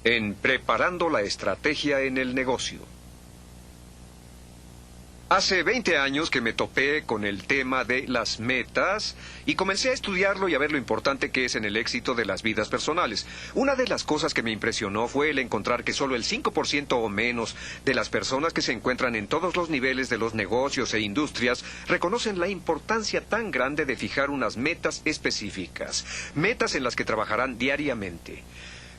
en Preparando la Estrategia en el Negocio. Hace 20 años que me topé con el tema de las metas y comencé a estudiarlo y a ver lo importante que es en el éxito de las vidas personales. Una de las cosas que me impresionó fue el encontrar que solo el 5% o menos de las personas que se encuentran en todos los niveles de los negocios e industrias reconocen la importancia tan grande de fijar unas metas específicas, metas en las que trabajarán diariamente.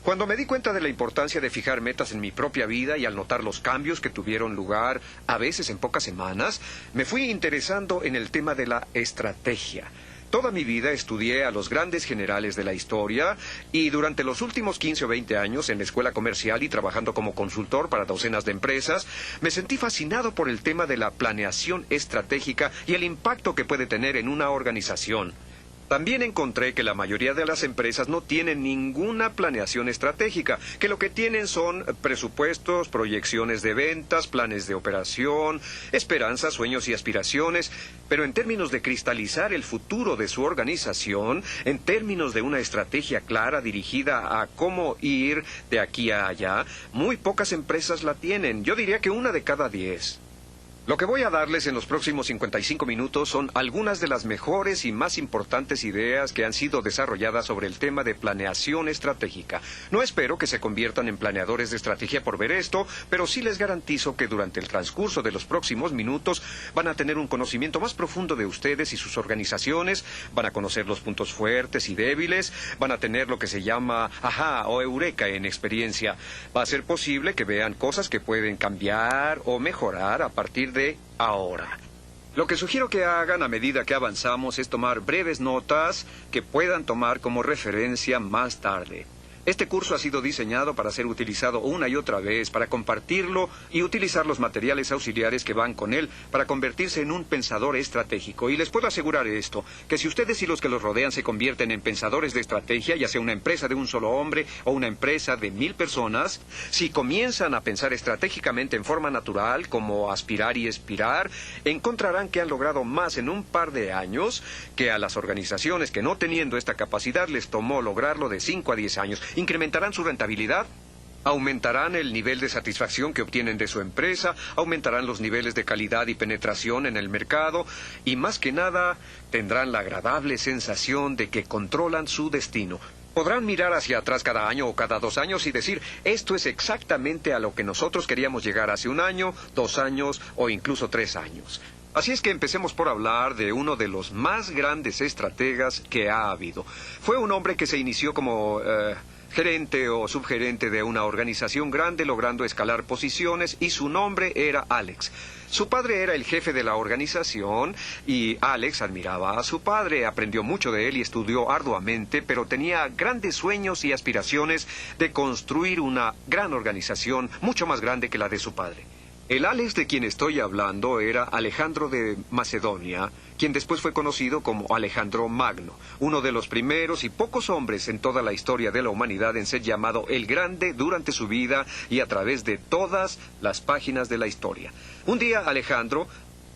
Cuando me di cuenta de la importancia de fijar metas en mi propia vida y al notar los cambios que tuvieron lugar, a veces en pocas semanas, me fui interesando en el tema de la estrategia. Toda mi vida estudié a los grandes generales de la historia y durante los últimos 15 o 20 años en la escuela comercial y trabajando como consultor para docenas de empresas, me sentí fascinado por el tema de la planeación estratégica y el impacto que puede tener en una organización. También encontré que la mayoría de las empresas no tienen ninguna planeación estratégica, que lo que tienen son presupuestos, proyecciones de ventas, planes de operación, esperanzas, sueños y aspiraciones, pero en términos de cristalizar el futuro de su organización, en términos de una estrategia clara dirigida a cómo ir de aquí a allá, muy pocas empresas la tienen. Yo diría que 1 de cada 10. Lo que voy a darles en los próximos 55 minutos son algunas de las mejores y más importantes ideas que han sido desarrolladas sobre el tema de planeación estratégica. No espero que se conviertan en planeadores de estrategia por ver esto, pero sí les garantizo que durante el transcurso de los próximos minutos van a tener un conocimiento más profundo de ustedes y sus organizaciones, van a conocer los puntos fuertes y débiles, van a tener lo que se llama ajá o eureka en experiencia. Va a ser posible que vean cosas que pueden cambiar o mejorar a partir de ahora. Lo que sugiero que hagan a medida que avanzamos es tomar breves notas que puedan tomar como referencia más tarde. Este curso ha sido diseñado para ser utilizado una y otra vez, para compartirlo y utilizar los materiales auxiliares que van con él para convertirse en un pensador estratégico. Y les puedo asegurar esto, que si ustedes y los que los rodean se convierten en pensadores de estrategia, ya sea una empresa de un solo hombre o una empresa de 1000 personas, si comienzan a pensar estratégicamente en forma natural, como aspirar y expirar, encontrarán que han logrado más en un par de años que a las organizaciones que no teniendo esta capacidad les tomó lograrlo de 5 a 10 años. Incrementarán su rentabilidad, aumentarán el nivel de satisfacción que obtienen de su empresa, aumentarán los niveles de calidad y penetración en el mercado y más que nada tendrán la agradable sensación de que controlan su destino. Podrán mirar hacia atrás cada año o cada 2 años y decir, esto es exactamente a lo que nosotros queríamos llegar hace 1 año, 2 años o incluso 3 años. Así es que empecemos por hablar de uno de los más grandes estrategas que ha habido. Fue un hombre que se inició como gerente o subgerente de una organización grande, logrando escalar posiciones, y su nombre era Alex. Su padre era el jefe de la organización y Alex admiraba a su padre, aprendió mucho de él y estudió arduamente, pero tenía grandes sueños y aspiraciones de construir una gran organización, mucho más grande que la de su padre. El Alex de quien estoy hablando era Alejandro de Macedonia, quien después fue conocido como Alejandro Magno, uno de los primeros y pocos hombres en toda la historia de la humanidad en ser llamado el Grande durante su vida y a través de todas las páginas de la historia. Un día Alejandro,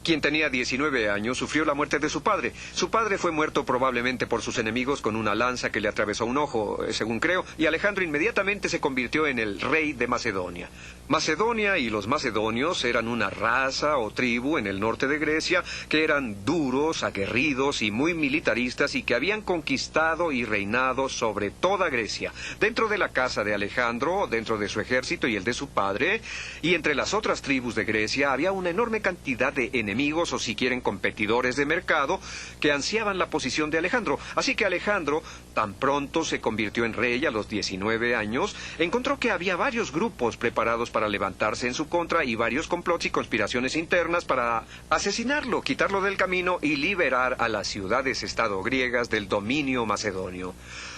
quien tenía 19 años, sufrió la muerte de su padre. Su padre fue muerto probablemente por sus enemigos con una lanza que le atravesó un ojo, según creo, y Alejandro inmediatamente se convirtió en el rey de Macedonia. Macedonia y los macedonios eran una raza o tribu en el norte de Grecia que eran duros, aguerridos y muy militaristas y que habían conquistado y reinado sobre toda Grecia. Dentro de la casa de Alejandro, dentro de su ejército y el de su padre, y entre las otras tribus de Grecia había una enorme cantidad de enemigos o si quieren competidores de mercado que ansiaban la posición de Alejandro. Así que Alejandro, tan pronto se convirtió en rey a los 19 años, encontró que había varios grupos preparados para levantarse en su contra y varios complots y conspiraciones internas para asesinarlo, quitarlo del camino y liberar a las ciudades-estado griegas del dominio macedonio.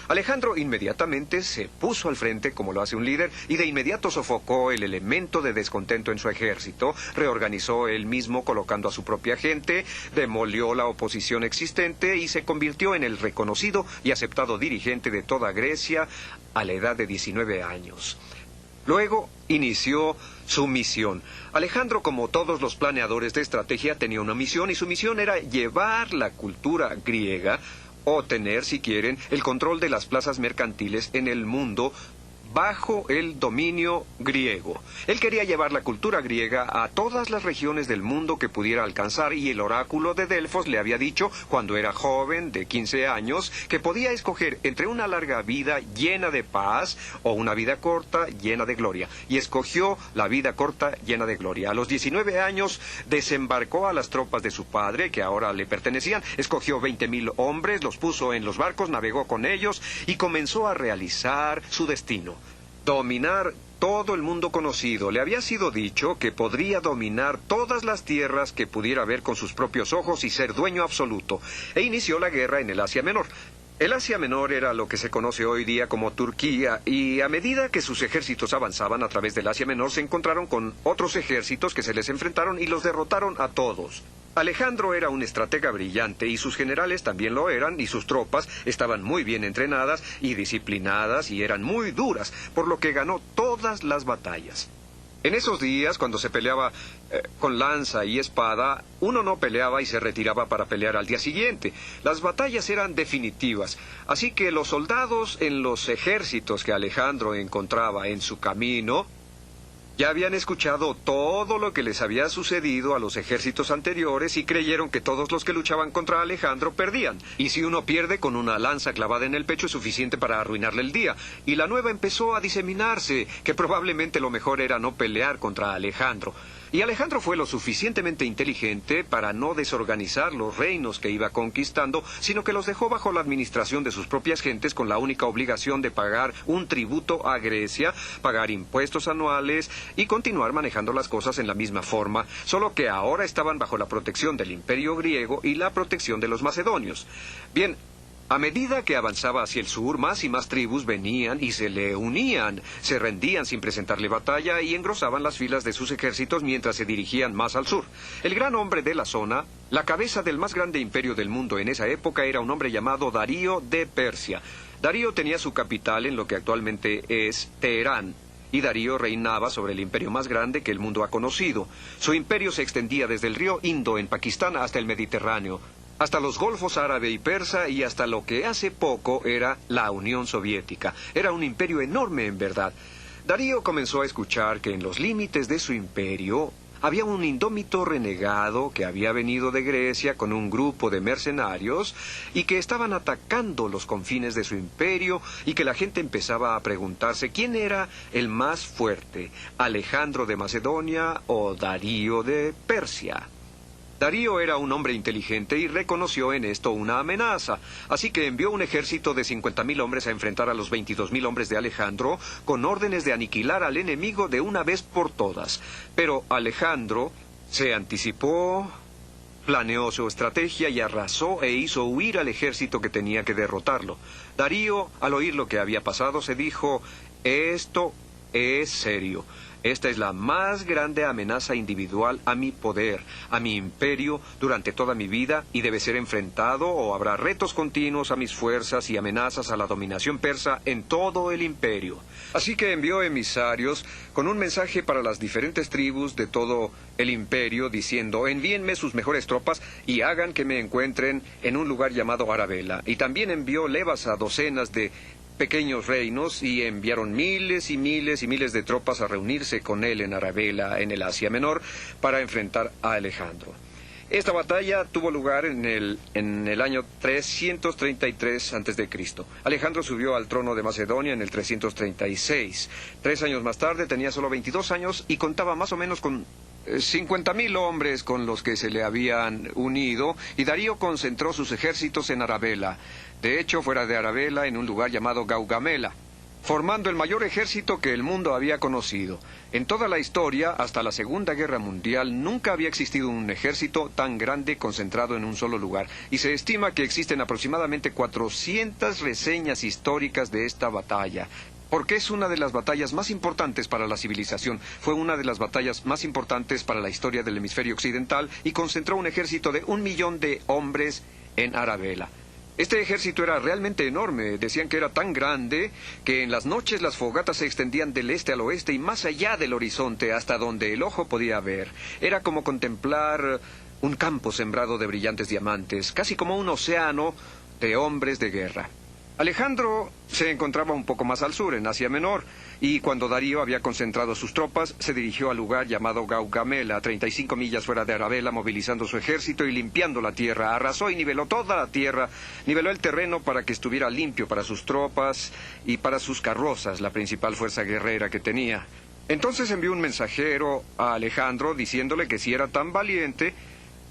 Alejandro inmediatamente se puso al frente, como lo hace un líder, y de inmediato sofocó el elemento de descontento en su ejército, reorganizó él mismo colocando a su propia gente, demolió la oposición existente y se convirtió en el reconocido y aceptado dirigente de toda Grecia a la edad de 19 años. Luego inició su misión. Alejandro, como todos los planeadores de estrategia, tenía una misión y su misión era llevar la cultura griega o tener, si quieren, el control de las plazas mercantiles en el mundo bajo el dominio griego. Él quería llevar la cultura griega a todas las regiones del mundo que pudiera alcanzar, y el oráculo de Delfos le había dicho, cuando era joven, de 15 años, que podía escoger entre una larga vida llena de paz o una vida corta llena de gloria. Y escogió la vida corta llena de gloria. A los 19 años desembarcó a las tropas de su padre, que ahora le pertenecían, escogió 20,000 hombres, los puso en los barcos, navegó con ellos y comenzó a realizar su destino: dominar todo el mundo conocido. Le había sido dicho que podría dominar todas las tierras que pudiera ver con sus propios ojos y ser dueño absoluto. E inició la guerra en el Asia Menor. El Asia Menor era lo que se conoce hoy día como Turquía, y a medida que sus ejércitos avanzaban a través del Asia Menor, se encontraron con otros ejércitos que se les enfrentaron y los derrotaron a todos. Alejandro era un estratega brillante, y sus generales también lo eran, y sus tropas estaban muy bien entrenadas y disciplinadas y eran muy duras, por lo que ganó todas las batallas. En esos días, cuando se peleaba con lanza y espada, uno no peleaba y se retiraba para pelear al día siguiente. Las batallas eran definitivas, así que los soldados en los ejércitos que Alejandro encontraba en su camino ya habían escuchado todo lo que les había sucedido a los ejércitos anteriores y creyeron que todos los que luchaban contra Alejandro perdían. Y si uno pierde con una lanza clavada en el pecho es suficiente para arruinarle el día. Y la nueva empezó a diseminarse, que probablemente lo mejor era no pelear contra Alejandro. Y Alejandro fue lo suficientemente inteligente para no desorganizar los reinos que iba conquistando, sino que los dejó bajo la administración de sus propias gentes, con la única obligación de pagar un tributo a Grecia, pagar impuestos anuales y continuar manejando las cosas en la misma forma, solo que ahora estaban bajo la protección del Imperio griego y la protección de los macedonios. Bien, a medida que avanzaba hacia el sur, más y más tribus venían y se le unían, se rendían sin presentarle batalla y engrosaban las filas de sus ejércitos mientras se dirigían más al sur. El gran hombre de la zona, la cabeza del más grande imperio del mundo en esa época, era un hombre llamado Darío de Persia. Darío tenía su capital en lo que actualmente es Teherán, y Darío reinaba sobre el imperio más grande que el mundo ha conocido. Su imperio se extendía desde el río Indo en Pakistán hasta el Mediterráneo, hasta los golfos árabe y persa, y hasta lo que hace poco era la Unión Soviética. Era un imperio enorme en verdad. Darío comenzó a escuchar que en los límites de su imperio había un indómito renegado que había venido de Grecia con un grupo de mercenarios y que estaban atacando los confines de su imperio, y que la gente empezaba a preguntarse quién era el más fuerte, Alejandro de Macedonia o Darío de Persia. Darío era un hombre inteligente y reconoció en esto una amenaza, así que envió un ejército de 50,000 hombres a enfrentar a los 22,000 hombres de Alejandro, con órdenes de aniquilar al enemigo de una vez por todas. Pero Alejandro se anticipó, planeó su estrategia y arrasó e hizo huir al ejército que tenía que derrotarlo. Darío, al oír lo que había pasado, se dijo: esto es serio. Esta es la más grande amenaza individual a mi poder, a mi imperio, durante toda mi vida, y debe ser enfrentado, o habrá retos continuos a mis fuerzas y amenazas a la dominación persa en todo el imperio. Así que envió emisarios con un mensaje para las diferentes tribus de todo el imperio, diciendo: envíenme sus mejores tropas y hagan que me encuentren en un lugar llamado Arabela. Y también envió levas a docenas de pequeños reinos, y enviaron miles y miles y miles de tropas a reunirse con él en Arabela, en el Asia Menor, para enfrentar a Alejandro. Esta batalla tuvo lugar en el año 333 a.C. Alejandro subió al trono de Macedonia en el 336. 3 años más tarde tenía solo 22 años y contaba más o menos con 50,000 hombres con los que se le habían unido, y Darío concentró sus ejércitos en Arabela. De hecho, fuera de Arabela, en un lugar llamado Gaugamela, formando el mayor ejército que el mundo había conocido. En toda la historia, hasta la Segunda Guerra Mundial, nunca había existido un ejército tan grande concentrado en un solo lugar, y se estima que existen aproximadamente 400 reseñas históricas de esta batalla, porque es una de las batallas más importantes para la civilización. Fue una de las batallas más importantes para la historia del hemisferio occidental, y concentró un ejército de 1,000,000 de hombres en Arabela. Este ejército era realmente enorme. Decían que era tan grande que en las noches las fogatas se extendían del este al oeste y más allá del horizonte, hasta donde el ojo podía ver. Era como contemplar un campo sembrado de brillantes diamantes, casi como un océano de hombres de guerra. Alejandro se encontraba un poco más al sur, en Asia Menor, y cuando Darío había concentrado sus tropas, se dirigió al lugar llamado Gaugamela, a 35 millas fuera de Arabella, movilizando su ejército y limpiando la tierra. Arrasó y niveló toda la tierra, niveló el terreno para que estuviera limpio para sus tropas y para sus carrozas, la principal fuerza guerrera que tenía. Entonces envió un mensajero a Alejandro diciéndole que si era tan valiente,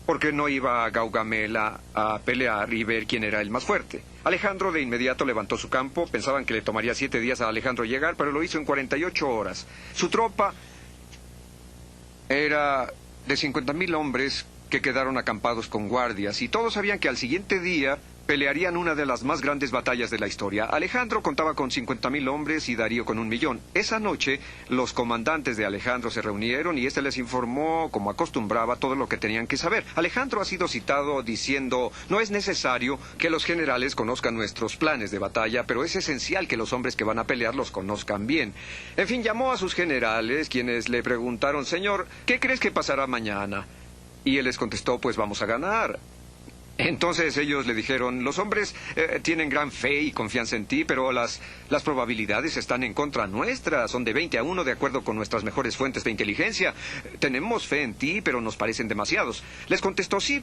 porque no iba a Gaugamela a pelear y ver quién era el más fuerte. Alejandro de inmediato levantó su campo. Pensaban que le tomaría 7 días a Alejandro llegar, pero lo hizo en 48 horas. Su tropa era de 50,000 hombres que quedaron acampados con guardias, y todos sabían que al siguiente día pelearían una de las más grandes batallas de la historia. Alejandro contaba con 50,000 hombres y Darío con 1,000,000. Esa noche, los comandantes de Alejandro se reunieron y éste les informó, como acostumbraba, todo lo que tenían que saber. Alejandro ha sido citado diciendo: no es necesario que los generales conozcan nuestros planes de batalla, pero es esencial que los hombres que van a pelear los conozcan bien. En fin, llamó a sus generales, quienes le preguntaron: señor, ¿qué crees que pasará mañana? Y él les contestó: pues vamos a ganar. Entonces ellos le dijeron: los hombres tienen gran fe y confianza en ti, pero las probabilidades están en contra nuestra. Son de 20-1 de acuerdo con nuestras mejores fuentes de inteligencia. Tenemos fe en ti, pero nos parecen demasiados. Les contestó: sí,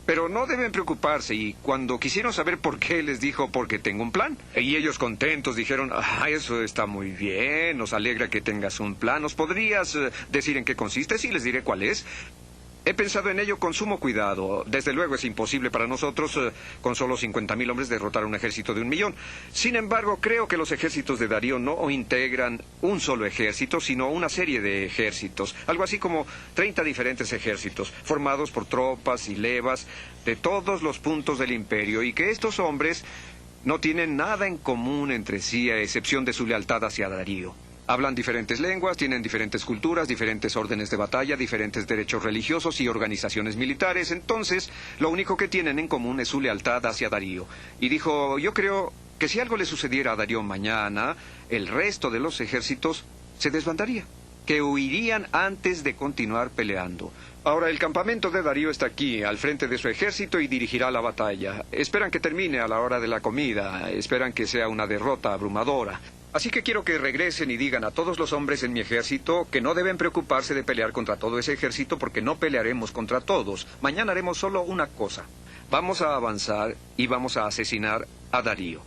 pero no deben preocuparse. Y cuando quisieron saber por qué, les dijo: porque tengo un plan. Y ellos, contentos, dijeron: eso está muy bien, nos alegra que tengas un plan. ¿Nos podrías decir en qué consiste? Sí, les diré cuál es. He pensado en ello con sumo cuidado. Desde luego es imposible para nosotros, con solo 50,000 hombres, derrotar un ejército de 1,000,000. Sin embargo, creo que los ejércitos de Darío no integran un solo ejército, sino una serie de ejércitos. Algo así como 30 diferentes ejércitos, formados por tropas y levas de todos los puntos del imperio, y que estos hombres no tienen nada en común entre sí, a excepción de su lealtad hacia Darío. Hablan diferentes lenguas, tienen diferentes culturas, diferentes órdenes de batalla, diferentes derechos religiosos y organizaciones militares. Entonces, lo único que tienen en común es su lealtad hacia Darío. Y dijo: yo creo que si algo le sucediera a Darío mañana, el resto de los ejércitos se desbandaría, que huirían antes de continuar peleando. Ahora, el campamento de Darío está aquí, al frente de su ejército, y dirigirá la batalla. Esperan que termine a la hora de la comida, esperan que sea una derrota abrumadora. Así que quiero que regresen y digan a todos los hombres en mi ejército que no deben preocuparse de pelear contra todo ese ejército, porque no pelearemos contra todos. Mañana haremos solo una cosa: vamos a avanzar y vamos a asesinar a Darío.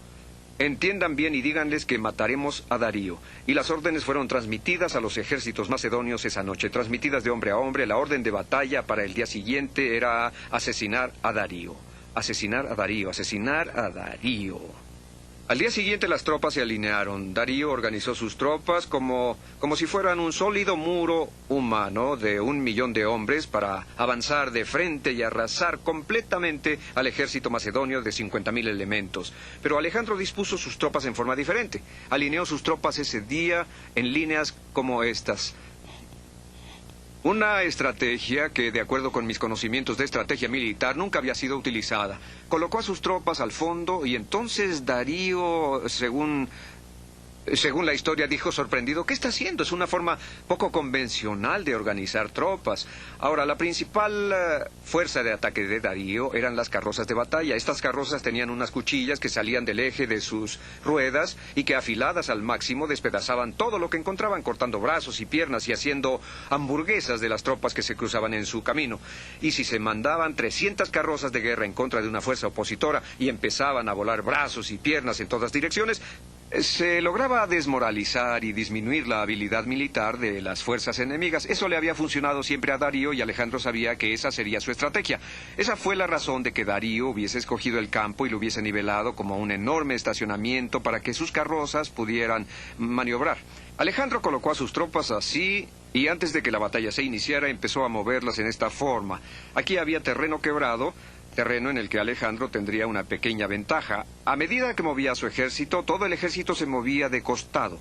Entiendan bien y díganles que mataremos a Darío. Y las órdenes fueron transmitidas a los ejércitos macedonios esa noche, transmitidas de hombre a hombre. La orden de batalla para el día siguiente era asesinar a Darío. Asesinar a Darío, asesinar a Darío. Al día siguiente las tropas se alinearon. Darío organizó sus tropas como si fueran un sólido muro humano de 1,000,000 de hombres para avanzar de frente y arrasar completamente al ejército macedonio de 50,000 elementos. Pero Alejandro dispuso sus tropas en forma diferente. Alineó sus tropas ese día en líneas como estas. Una estrategia que, de acuerdo con mis conocimientos de estrategia militar, nunca había sido utilizada. Colocó a sus tropas al fondo y entonces Darío, según la historia, dijo sorprendido: ¿qué está haciendo? Es una forma poco convencional de organizar tropas. Ahora, la principal fuerza de ataque de Darío eran las carrozas de batalla. Estas carrozas tenían unas cuchillas que salían del eje de sus ruedas y que, afiladas al máximo, despedazaban todo lo que encontraban, cortando brazos y piernas y haciendo hamburguesas de las tropas que se cruzaban en su camino. Y si se mandaban 300 carrozas de guerra en contra de una fuerza opositora y empezaban a volar brazos y piernas en todas direcciones, se lograba desmoralizar y disminuir la habilidad militar de las fuerzas enemigas. Eso le había funcionado siempre a Darío, y Alejandro sabía que esa sería su estrategia. Esa fue la razón de que Darío hubiese escogido el campo y lo hubiese nivelado como un enorme estacionamiento para que sus carrozas pudieran maniobrar. Alejandro colocó a sus tropas así, y antes de que la batalla se iniciara empezó a moverlas en esta forma. Aquí había terreno quebrado, terreno en el que Alejandro tendría una pequeña ventaja. A medida que movía su ejército, todo el ejército se movía de costado.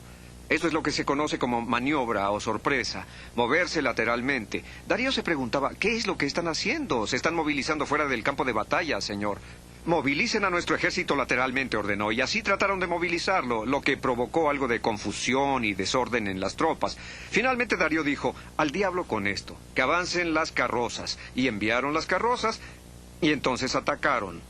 Esto es lo que se conoce como maniobra o sorpresa, moverse lateralmente. Darío se preguntaba: ¿qué es lo que están haciendo? Se están movilizando fuera del campo de batalla, señor. Movilicen a nuestro ejército lateralmente, ordenó, y así trataron de movilizarlo, lo que provocó algo de confusión y desorden en las tropas. Finalmente Darío dijo: al diablo con esto, que avancen las carrozas. Y enviaron las carrozas, y entonces atacaron.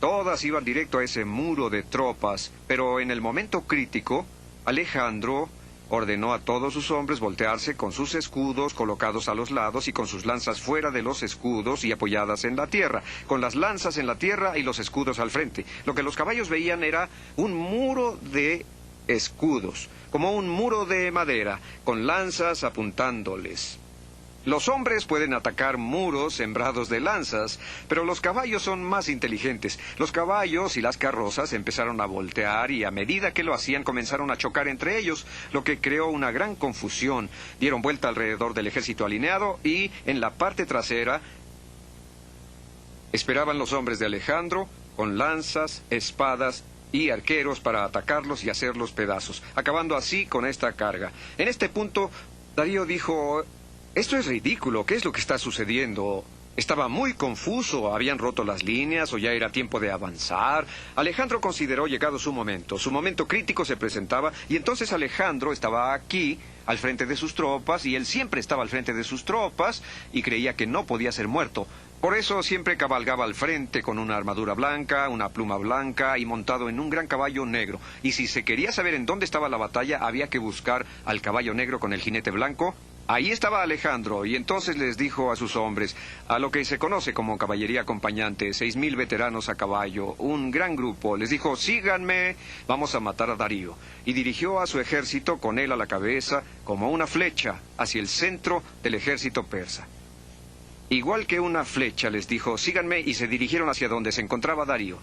Todas iban directo a ese muro de tropas, pero en el momento crítico, Alejandro ordenó a todos sus hombres voltearse con sus escudos colocados a los lados y con sus lanzas fuera de los escudos y apoyadas en la tierra, con las lanzas en la tierra y los escudos al frente. Lo que los caballos veían era un muro de escudos, como un muro de madera, con lanzas apuntándoles. Los hombres pueden atacar muros sembrados de lanzas, pero los caballos son más inteligentes. Los caballos y las carrozas empezaron a voltear y a medida que lo hacían comenzaron a chocar entre ellos, lo que creó una gran confusión. Dieron vuelta alrededor del ejército alineado y en la parte trasera esperaban los hombres de Alejandro con lanzas, espadas y arqueros para atacarlos y hacerlos pedazos, acabando así con esta carga. En este punto, Darío dijo: «Esto es ridículo, ¿qué es lo que está sucediendo?». Estaba muy confuso, habían roto las líneas o ya era tiempo de avanzar. Alejandro consideró llegado su momento crítico se presentaba y entonces Alejandro estaba aquí, al frente de sus tropas, y él siempre estaba al frente de sus tropas y creía que no podía ser muerto. Por eso siempre cabalgaba al frente con una armadura blanca, una pluma blanca y montado en un gran caballo negro. Y si se quería saber en dónde estaba la batalla, había que buscar al caballo negro con el jinete blanco. Ahí estaba Alejandro, y entonces les dijo a sus hombres, a lo que se conoce como caballería acompañante, 6,000 veteranos a caballo, un gran grupo, les dijo: «Síganme, vamos a matar a Darío». Y dirigió a su ejército con él a la cabeza, como una flecha, hacia el centro del ejército persa. Igual que una flecha, les dijo: «Síganme», y se dirigieron hacia donde se encontraba Darío.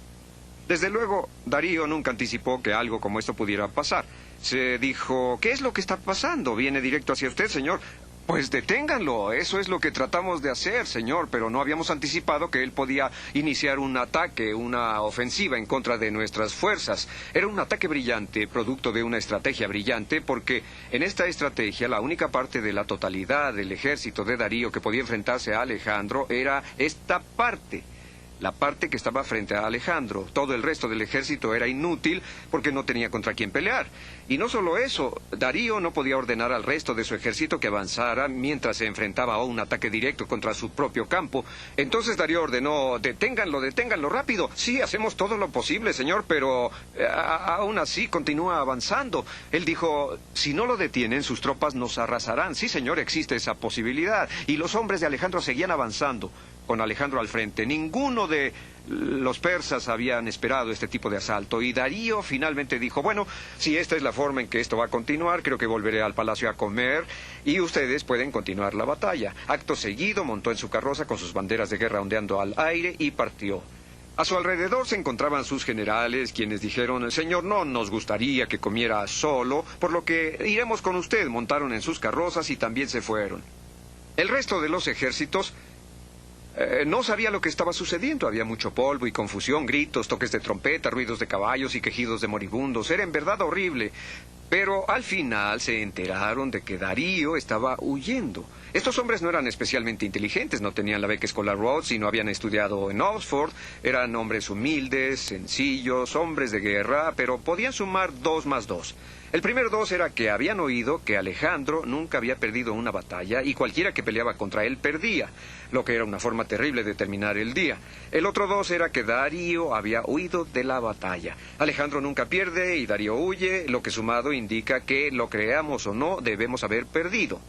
Desde luego, Darío nunca anticipó que algo como esto pudiera pasar. Se dijo: «¿Qué es lo que está pasando? Viene directo hacia usted, señor». «Pues deténganlo, eso es lo que tratamos de hacer, señor, pero no habíamos anticipado que él podía iniciar un ataque, una ofensiva en contra de nuestras fuerzas. Era un ataque brillante, producto de una estrategia brillante, porque en esta estrategia la única parte de la totalidad del ejército de Darío que podía enfrentarse a Alejandro era esta parte». La parte que estaba frente a Alejandro. Todo el resto del ejército era inútil porque no tenía contra quién pelear. Y no solo eso, Darío no podía ordenar al resto de su ejército que avanzara mientras se enfrentaba a un ataque directo contra su propio campo. Entonces Darío ordenó: «Deténganlo, deténganlo, rápido». «Sí, hacemos todo lo posible, señor, pero aún así continúa avanzando». Él dijo: «Si no lo detienen, sus tropas nos arrasarán». «Sí, señor, existe esa posibilidad». Y los hombres de Alejandro seguían avanzando, con Alejandro al frente. Ninguno de los persas habían esperado este tipo de asalto, y Darío finalmente dijo: «Bueno, si esta es la forma en que esto va a continuar, creo que volveré al palacio a comer y ustedes pueden continuar la batalla». Acto seguido montó en su carroza con sus banderas de guerra ondeando al aire y partió. A su alrededor se encontraban sus generales, quienes dijeron: «Señor, no nos gustaría que comiera solo, por lo que iremos con usted». Montaron en sus carrozas y también se fueron. El resto de los ejércitos no sabía lo que estaba sucediendo. Había mucho polvo y confusión, gritos, toques de trompeta, ruidos de caballos y quejidos de moribundos. Era en verdad horrible. Pero al final se enteraron de que Darío estaba huyendo. Estos hombres no eran especialmente inteligentes, no tenían la beca escolar Rhodes y no habían estudiado en Oxford. Eran hombres humildes, sencillos, hombres de guerra, pero podían sumar 2 más 2. El primer 2 era que habían oído que Alejandro nunca había perdido una batalla y cualquiera que peleaba contra él perdía, lo que era una forma terrible de terminar el día. El otro 2 era que Darío había huido de la batalla. Alejandro nunca pierde y Darío huye, lo que sumado indica que, lo creamos o no, debemos haber perdido.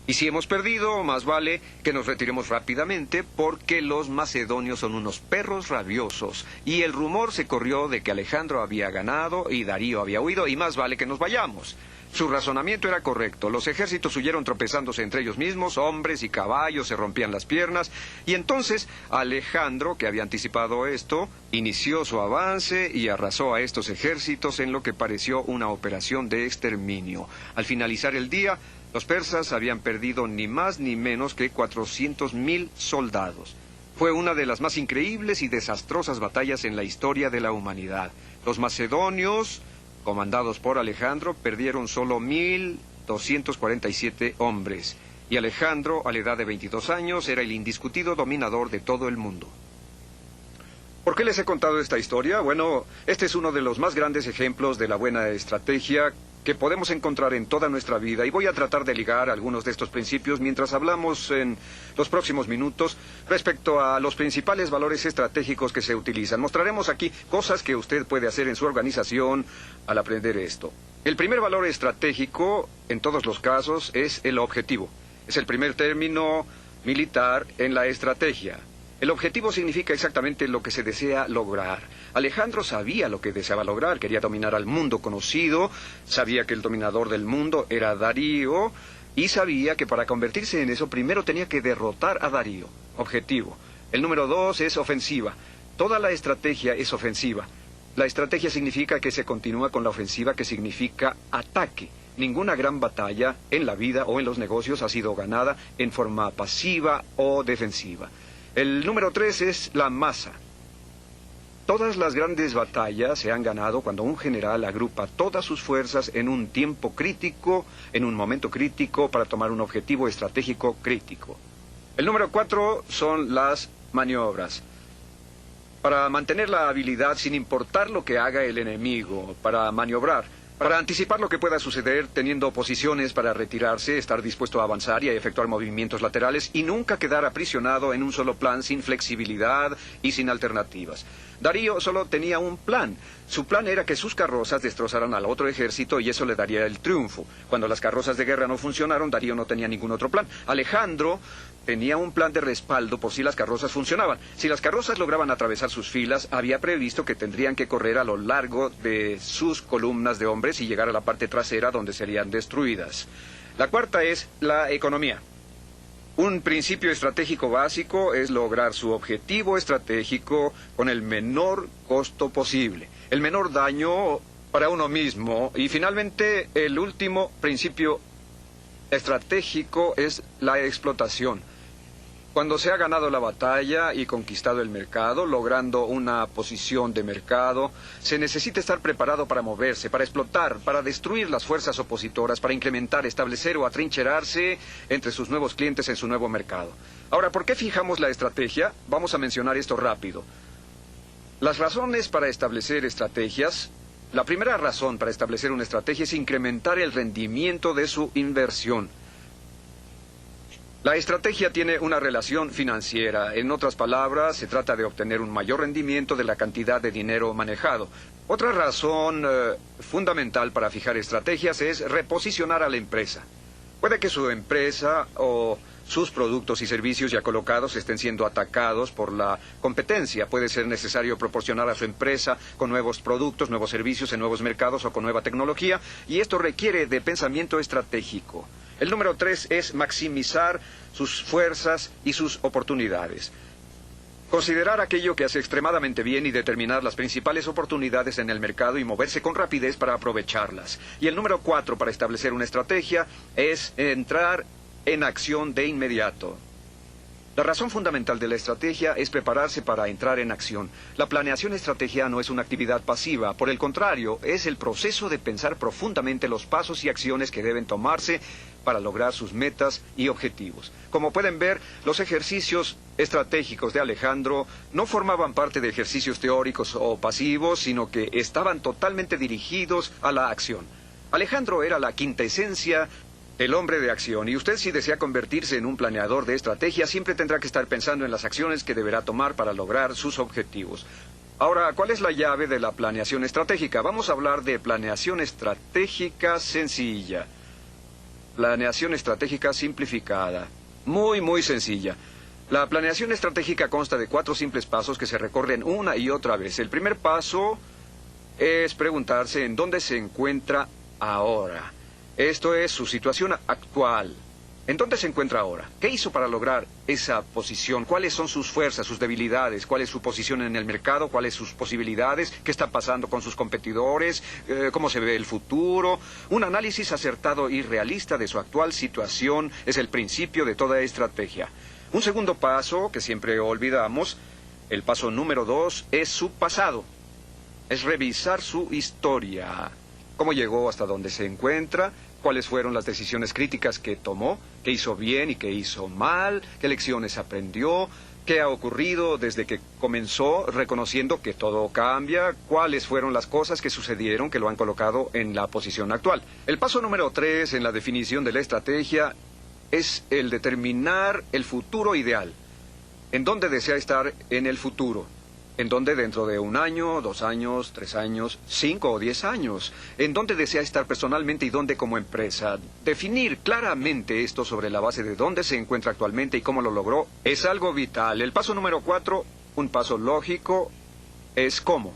Y si hemos perdido, más vale que nos retiremos rápidamente, porque los macedonios son unos perros rabiosos. Y el rumor se corrió de que Alejandro había ganado y Darío había huido, y más vale que nos vayamos. Su razonamiento era correcto. Los ejércitos huyeron tropezándose entre ellos mismos, hombres y caballos se rompían las piernas, y entonces Alejandro, que había anticipado esto, inició su avance y arrasó a estos ejércitos en lo que pareció una operación de exterminio. Al finalizar el día, los persas habían perdido ni más ni menos que 400,000 soldados. Fue una de las más increíbles y desastrosas batallas en la historia de la humanidad. Los macedonios, comandados por Alejandro, perdieron solo 1,247 hombres. Y Alejandro, a la edad de 22 años, era el indiscutido dominador de todo el mundo. ¿Por qué les he contado esta historia? Bueno, este es uno de los más grandes ejemplos de la buena estrategia que podemos encontrar en toda nuestra vida, y voy a tratar de ligar algunos de estos principios mientras hablamos en los próximos minutos respecto a los principales valores estratégicos que se utilizan. Mostraremos aquí cosas que usted puede hacer en su organización al aprender esto. El primer valor estratégico, en todos los casos, es el objetivo. Es el primer término militar en la estrategia. El objetivo significa exactamente lo que se desea lograr. Alejandro sabía lo que deseaba lograr, quería dominar al mundo conocido, sabía que el dominador del mundo era Darío, y sabía que para convertirse en eso primero tenía que derrotar a Darío. Objetivo. El número 2 es ofensiva. Toda la estrategia es ofensiva. La estrategia significa que se continúa con la ofensiva, que significa ataque. Ninguna gran batalla en la vida o en los negocios ha sido ganada en forma pasiva o defensiva. El número 3 es la masa. Todas las grandes batallas se han ganado cuando un general agrupa todas sus fuerzas en un tiempo crítico, en un momento crítico, para tomar un objetivo estratégico crítico. El número 4 son las maniobras. Para mantener la habilidad sin importar lo que haga el enemigo, para maniobrar. Para anticipar lo que pueda suceder, teniendo posiciones para retirarse, estar dispuesto a avanzar y a efectuar movimientos laterales y nunca quedar aprisionado en un solo plan sin flexibilidad y sin alternativas. Darío solo tenía un plan. Su plan era que sus carrozas destrozaran al otro ejército y eso le daría el triunfo. Cuando las carrozas de guerra no funcionaron, Darío no tenía ningún otro plan. Alejandro tenía un plan de respaldo por si las carrozas funcionaban. Si las carrozas lograban atravesar sus filas, había previsto que tendrían que correr a lo largo de sus columnas de hombres y llegar a la parte trasera donde serían destruidas. La cuarta es la economía. Un principio estratégico básico es lograr su objetivo estratégico con el menor costo posible, el menor daño para uno mismo. Y finalmente, el último principio estratégico es la explotación. Cuando se ha ganado la batalla y conquistado el mercado, logrando una posición de mercado, se necesita estar preparado para moverse, para explotar, para destruir las fuerzas opositoras, para incrementar, establecer o atrincherarse entre sus nuevos clientes en su nuevo mercado. Ahora, ¿por qué fijamos la estrategia? Vamos a mencionar esto rápido. Las razones para establecer estrategias. La primera razón para establecer una estrategia es incrementar el rendimiento de su inversión. La estrategia tiene una relación financiera. En otras palabras, se trata de obtener un mayor rendimiento de la cantidad de dinero manejado. Otra razón fundamental para fijar estrategias es reposicionar a la empresa. Puede que su empresa o sus productos y servicios ya colocados estén siendo atacados por la competencia. Puede ser necesario proporcionar a su empresa con nuevos productos, nuevos servicios en nuevos mercados o con nueva tecnología, y esto requiere de pensamiento estratégico. El número 3 es maximizar sus fuerzas y sus oportunidades. Considerar aquello que hace extremadamente bien y determinar las principales oportunidades en el mercado y moverse con rapidez para aprovecharlas. Y el número 4 para establecer una estrategia es entrar en acción de inmediato. La razón fundamental de la estrategia es prepararse para entrar en acción. La planeación estratégica no es una actividad pasiva, por el contrario, es el proceso de pensar profundamente los pasos y acciones que deben tomarse para lograr sus metas y objetivos. Como pueden ver, los ejercicios estratégicos de Alejandro no formaban parte de ejercicios teóricos o pasivos, sino que estaban totalmente dirigidos a la acción. Alejandro era la quintesencia el hombre de acción, y usted, si desea convertirse en un planeador de estrategia, siempre tendrá que estar pensando en las acciones que deberá tomar para lograr sus objetivos. Ahora, ¿cuál es la llave de la planeación estratégica? Vamos a hablar de planeación estratégica sencilla. Planeación estratégica simplificada. Muy sencilla. La planeación estratégica consta de 4 simples pasos que se recorren una y otra vez. El primer paso es preguntarse en dónde se encuentra ahora. Esto es su situación actual. ¿En dónde se encuentra ahora? ¿Qué hizo para lograr esa posición? ¿Cuáles son sus fuerzas, sus debilidades? ¿Cuál es su posición en el mercado? ¿Cuáles sus posibilidades? ¿Qué está pasando con sus competidores? ¿Cómo se ve el futuro? Un análisis acertado y realista de su actual situación es el principio de toda estrategia. Un segundo paso, que siempre olvidamos, el paso número 2, es su pasado. Es revisar su historia. ¿Cómo llegó hasta donde se encuentra? ¿Cuáles fueron las decisiones críticas que tomó? ¿Qué hizo bien y qué hizo mal? ¿Qué lecciones aprendió? ¿Qué ha ocurrido desde que comenzó, reconociendo que todo cambia? ¿Cuáles fueron las cosas que sucedieron que lo han colocado en la posición actual? El paso número 3 en la definición de la estrategia es el determinar el futuro ideal. ¿En dónde desea estar en el futuro? ¿En dónde dentro de 1 año, 2 años, 3 años, 5 o 10 años? ¿En dónde desea estar personalmente y dónde como empresa? Definir claramente esto sobre la base de dónde se encuentra actualmente y cómo lo logró es algo vital. El paso número 4, un paso lógico, es cómo.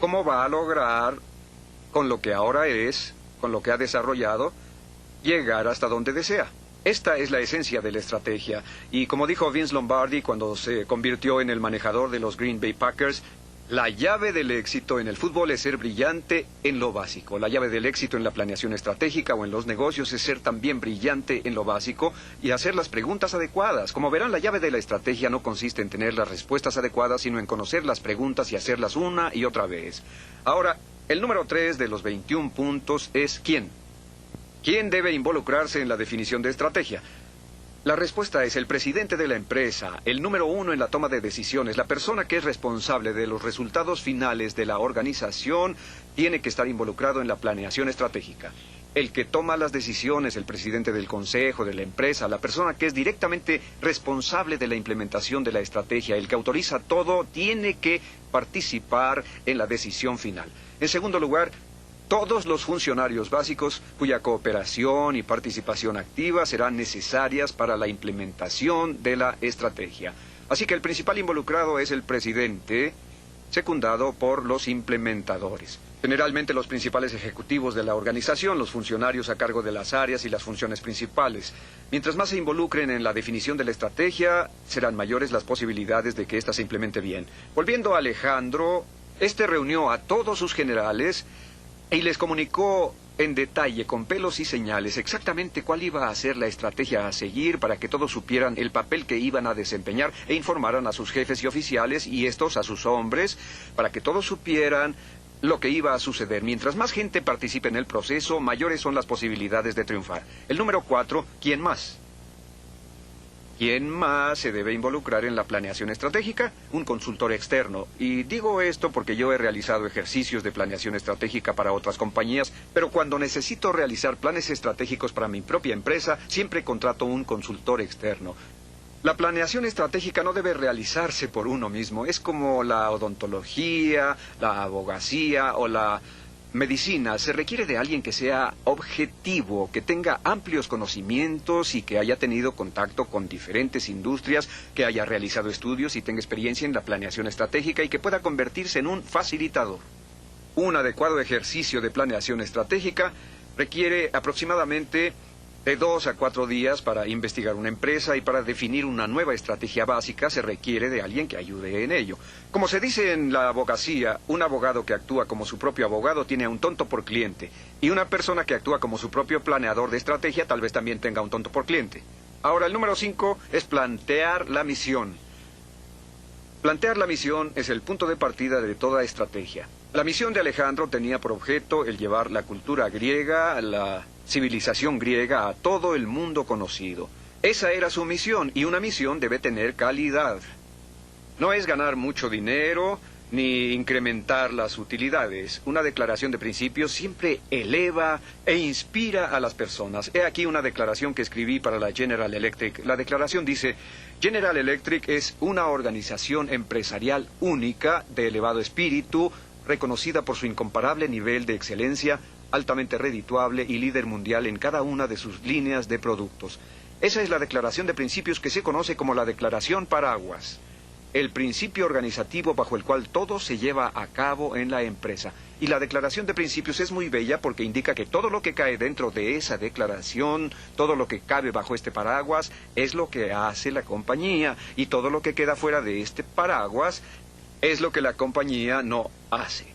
¿Cómo va a lograr, con lo que ahora es, con lo que ha desarrollado, llegar hasta donde desea? Esta es la esencia de la estrategia, y como dijo Vince Lombardi cuando se convirtió en el manejador de los Green Bay Packers, la llave del éxito en el fútbol es ser brillante en lo básico. La llave del éxito en la planeación estratégica o en los negocios es ser también brillante en lo básico y hacer las preguntas adecuadas. Como verán, la llave de la estrategia no consiste en tener las respuestas adecuadas, sino en conocer las preguntas y hacerlas una y otra vez. Ahora, el número 3 de los 21 puntos es ¿quién? ¿Quién debe involucrarse en la definición de estrategia? La respuesta es el presidente de la empresa, el número 1 en la toma de decisiones, la persona que es responsable de los resultados finales de la organización, tiene que estar involucrado en la planeación estratégica. El que toma las decisiones, el presidente del consejo, de la empresa, la persona que es directamente responsable de la implementación de la estrategia, el que autoriza todo, tiene que participar en la decisión final. En segundo lugar, todos los funcionarios básicos cuya cooperación y participación activa serán necesarias para la implementación de la estrategia. Así que el principal involucrado es el presidente, secundado por los implementadores. Generalmente los principales ejecutivos de la organización, los funcionarios a cargo de las áreas y las funciones principales. Mientras más se involucren en la definición de la estrategia, serán mayores las posibilidades de que ésta se implemente bien. Volviendo a Alejandro, este reunió a todos sus generales y les comunicó en detalle, con pelos y señales, exactamente cuál iba a ser la estrategia a seguir para que todos supieran el papel que iban a desempeñar e informaran a sus jefes y oficiales y estos a sus hombres para que todos supieran lo que iba a suceder. Mientras más gente participe en el proceso, mayores son las posibilidades de triunfar. El número 4, ¿quién más? ¿Quién más se debe involucrar en la planeación estratégica? Un consultor externo. Y digo esto porque yo he realizado ejercicios de planeación estratégica para otras compañías, pero cuando necesito realizar planes estratégicos para mi propia empresa, siempre contrato un consultor externo. La planeación estratégica no debe realizarse por uno mismo. Es como la odontología, la abogacía o la medicina. Se requiere de alguien que sea objetivo, que tenga amplios conocimientos y que haya tenido contacto con diferentes industrias, que haya realizado estudios y tenga experiencia en la planeación estratégica y que pueda convertirse en un facilitador. Un adecuado ejercicio de planeación estratégica requiere aproximadamente de 2 a 4 días para investigar una empresa y para definir una nueva estrategia básica se requiere de alguien que ayude en ello. Como se dice en la abogacía, un abogado que actúa como su propio abogado tiene a un tonto por cliente. Y una persona que actúa como su propio planeador de estrategia tal vez también tenga un tonto por cliente. Ahora, el número 5 es plantear la misión. Plantear la misión es el punto de partida de toda estrategia. La misión de Alejandro tenía por objeto el llevar la cultura griega, la civilización griega a todo el mundo conocido. Esa era su misión, y una misión debe tener calidad. No es ganar mucho dinero, ni incrementar las utilidades. Una declaración de principios siempre eleva e inspira a las personas. He aquí una declaración que escribí para la General Electric. La declaración dice: General Electric es una organización empresarial única, de elevado espíritu, reconocida por su incomparable nivel de excelencia, altamente redituable y líder mundial en cada una de sus líneas de productos. Esa es la declaración de principios que se conoce como la Declaración Paraguas. El principio organizativo bajo el cual todo se lleva a cabo en la empresa. Y la declaración de principios es muy bella porque indica que todo lo que cae dentro de esa declaración, todo lo que cabe bajo este paraguas, es lo que hace la compañía. Y todo lo que queda fuera de este paraguas es lo que la compañía no hace.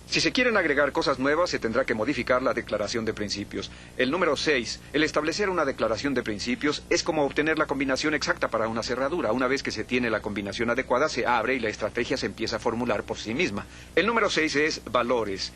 Si se quieren agregar cosas nuevas, se tendrá que modificar la declaración de principios. El número 6, el establecer una declaración de principios es como obtener la combinación exacta para una cerradura. Una vez que se tiene la combinación adecuada, se abre y la estrategia se empieza a formular por sí misma. El número 6 es valores.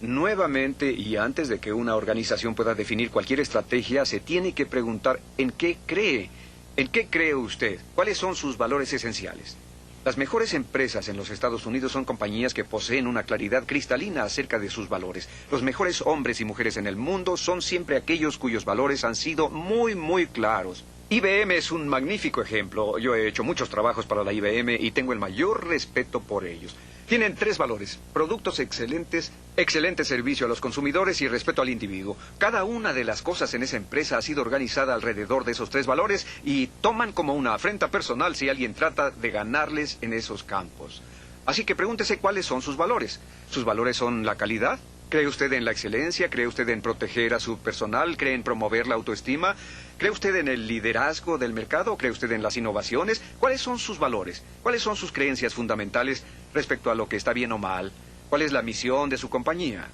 Nuevamente, y antes de que una organización pueda definir cualquier estrategia, se tiene que preguntar en qué cree. ¿En qué cree usted? ¿Cuáles son sus valores esenciales? Las mejores empresas en los Estados Unidos son compañías que poseen una claridad cristalina acerca de sus valores. Los mejores hombres y mujeres en el mundo son siempre aquellos cuyos valores han sido muy claros. IBM es un magnífico ejemplo. Yo he hecho muchos trabajos para la IBM y tengo el mayor respeto por ellos. Tienen 3 valores: productos excelentes, excelente servicio a los consumidores y respeto al individuo. Cada una de las cosas en esa empresa ha sido organizada alrededor de esos 3 valores y toman como una afrenta personal si alguien trata de ganarles en esos campos. Así que pregúntese cuáles son sus valores. ¿Sus valores son la calidad? ¿Cree usted en la excelencia? ¿Cree usted en proteger a su personal? ¿Cree en promover la autoestima? ¿Cree usted en el liderazgo del mercado? ¿Cree usted en las innovaciones? ¿Cuáles son sus valores? ¿Cuáles son sus creencias fundamentales respecto a lo que está bien o mal? ¿Cuál es la misión de su compañía?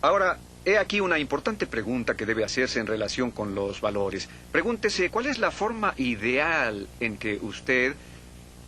Ahora, he aquí una importante pregunta que debe hacerse en relación con los valores. Pregúntese, ¿cuál es la forma ideal en que usted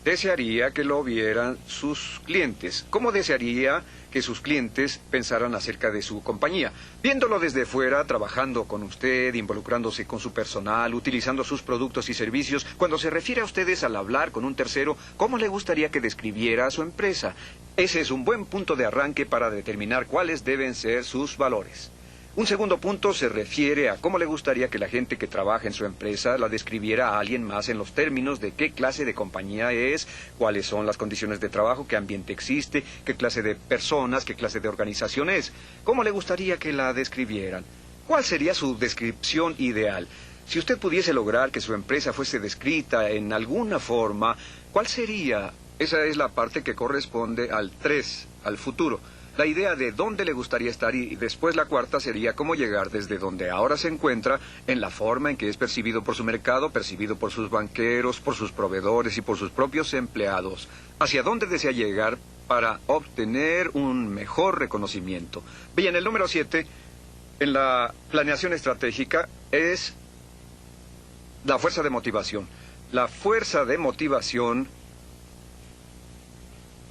desearía que lo vieran sus clientes? ¿Cómo desearía que sus clientes pensaran acerca de su compañía? Viéndolo desde fuera, trabajando con usted, involucrándose con su personal, utilizando sus productos y servicios, cuando se refiere a ustedes al hablar con un tercero, ¿cómo le gustaría que describiera a su empresa? Ese es un buen punto de arranque para determinar cuáles deben ser sus valores. Un segundo punto se refiere a cómo le gustaría que la gente que trabaja en su empresa la describiera a alguien más en los términos de qué clase de compañía es, cuáles son las condiciones de trabajo, qué ambiente existe, qué clase de personas, qué clase de organización es. ¿Cómo le gustaría que la describieran? ¿Cuál sería su descripción ideal? Si usted pudiese lograr que su empresa fuese descrita en alguna forma, ¿cuál sería? Esa es la parte que corresponde al 3, al futuro. La idea de dónde le gustaría estar, y después la cuarta sería cómo llegar desde donde ahora se encuentra en la forma en que es percibido por su mercado, percibido por sus banqueros, por sus proveedores y por sus propios empleados. ¿Hacia dónde desea llegar para obtener un mejor reconocimiento? Bien, el número 7 en la planeación estratégica es la fuerza de motivación. La fuerza de motivación.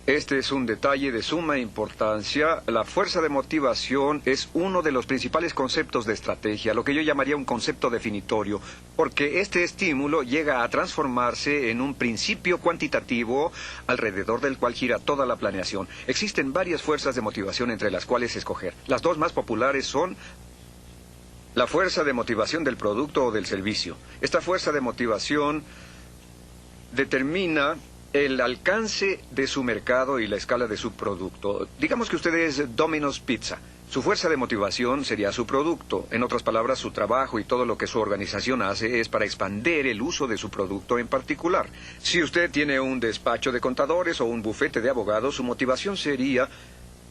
Este es un detalle de suma importancia. La fuerza de motivación es uno de los principales conceptos de estrategia, lo que yo llamaría un concepto definitorio, porque este estímulo llega a transformarse en un principio cuantitativo alrededor del cual gira toda la planeación. Existen varias fuerzas de motivación entre las cuales escoger. Las 2 más populares son la fuerza de motivación del producto o del servicio. Esta fuerza de motivación determina el alcance de su mercado y la escala de su producto. Digamos que usted es Domino's Pizza. Su fuerza de motivación sería su producto. En otras palabras, su trabajo y todo lo que su organización hace es para expandir el uso de su producto en particular. Si usted tiene un despacho de contadores o un bufete de abogados, su motivación sería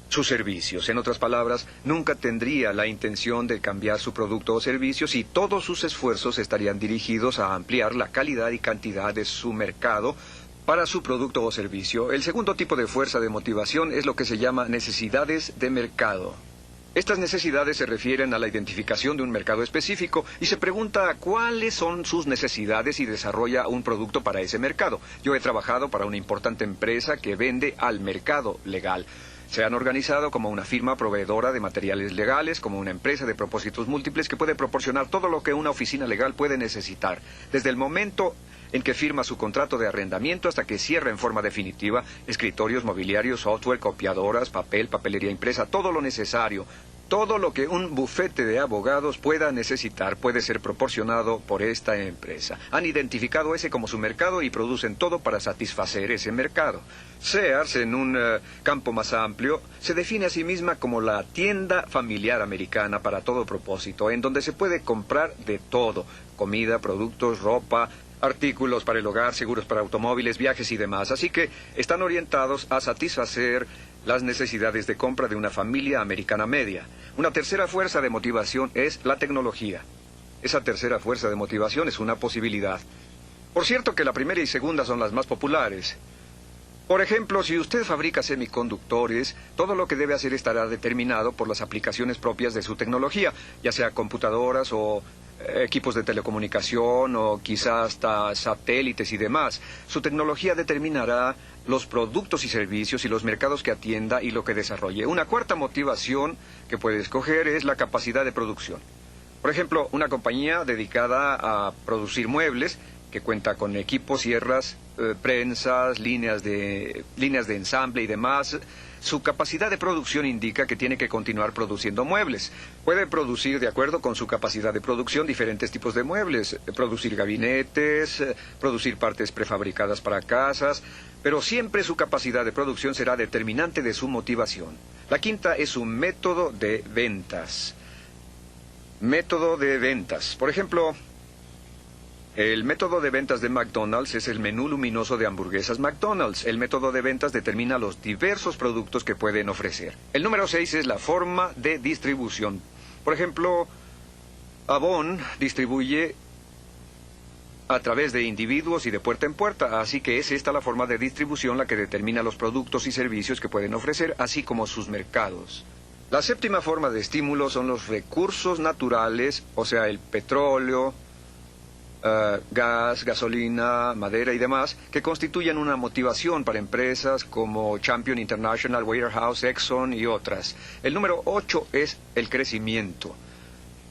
sus servicios. En otras palabras, nunca tendría la intención de cambiar su producto o servicios y todos sus esfuerzos estarían dirigidos a ampliar la calidad y cantidad de su mercado para su producto o servicio. El segundo tipo de fuerza de motivación es lo que se llama necesidades de mercado. Estas necesidades se refieren a la identificación de un mercado específico y se pregunta cuáles son sus necesidades y desarrolla un producto para ese mercado. Yo he trabajado para una importante empresa que vende al mercado legal. Se han organizado como una firma proveedora de materiales legales, como una empresa de propósitos múltiples que puede proporcionar todo lo que una oficina legal puede necesitar. Desde el momento en que firma su contrato de arrendamiento hasta que cierra en forma definitiva, escritorios, mobiliario, software, copiadoras, papel, papelería impresa, todo lo necesario. Todo lo que un bufete de abogados pueda necesitar puede ser proporcionado por esta empresa. Han identificado ese como su mercado y producen todo para satisfacer ese mercado. Sears, en un campo más amplio, se define a sí misma como la tienda familiar americana para todo propósito, en donde se puede comprar de todo: comida, productos, ropa, artículos para el hogar, seguros para automóviles, viajes y demás. Así que están orientados a satisfacer las necesidades de compra de una familia americana media. Una tercera fuerza de motivación es la tecnología. Esa tercera fuerza de motivación es una posibilidad. Por cierto que la primera y segunda son las más populares. Por ejemplo, si usted fabrica semiconductores, todo lo que debe hacer estará determinado por las aplicaciones propias de su tecnología, ya sea computadoras o equipos de telecomunicación o quizás hasta satélites y demás. Su tecnología determinará los productos y servicios y los mercados que atienda y lo que desarrolle. Una cuarta motivación que puede escoger es la capacidad de producción. Por ejemplo, una compañía dedicada a producir muebles, que cuenta con equipos, sierras, prensas, líneas de ensamble y demás. Su capacidad de producción indica que tiene que continuar produciendo muebles. Puede producir, de acuerdo con su capacidad de producción, diferentes tipos de muebles. Producir gabinetes, producir partes prefabricadas para casas, pero siempre su capacidad de producción será determinante de su motivación. La quinta es su método de ventas. Método de ventas. Por ejemplo, el método de ventas de McDonald's es el menú luminoso de hamburguesas McDonald's. El método de ventas determina los diversos productos que pueden ofrecer. El número 6 es la forma de distribución. Por ejemplo, Avon distribuye a través de individuos y de puerta en puerta, así que es esta la forma de distribución la que determina los productos y servicios que pueden ofrecer, así como sus mercados. La séptima forma de estímulo son los recursos naturales, o sea, el petróleo, gas, gasolina, madera y demás, que constituyen una motivación para empresas como Champion International, Warehouse, Exxon y otras. El número 8 es el crecimiento.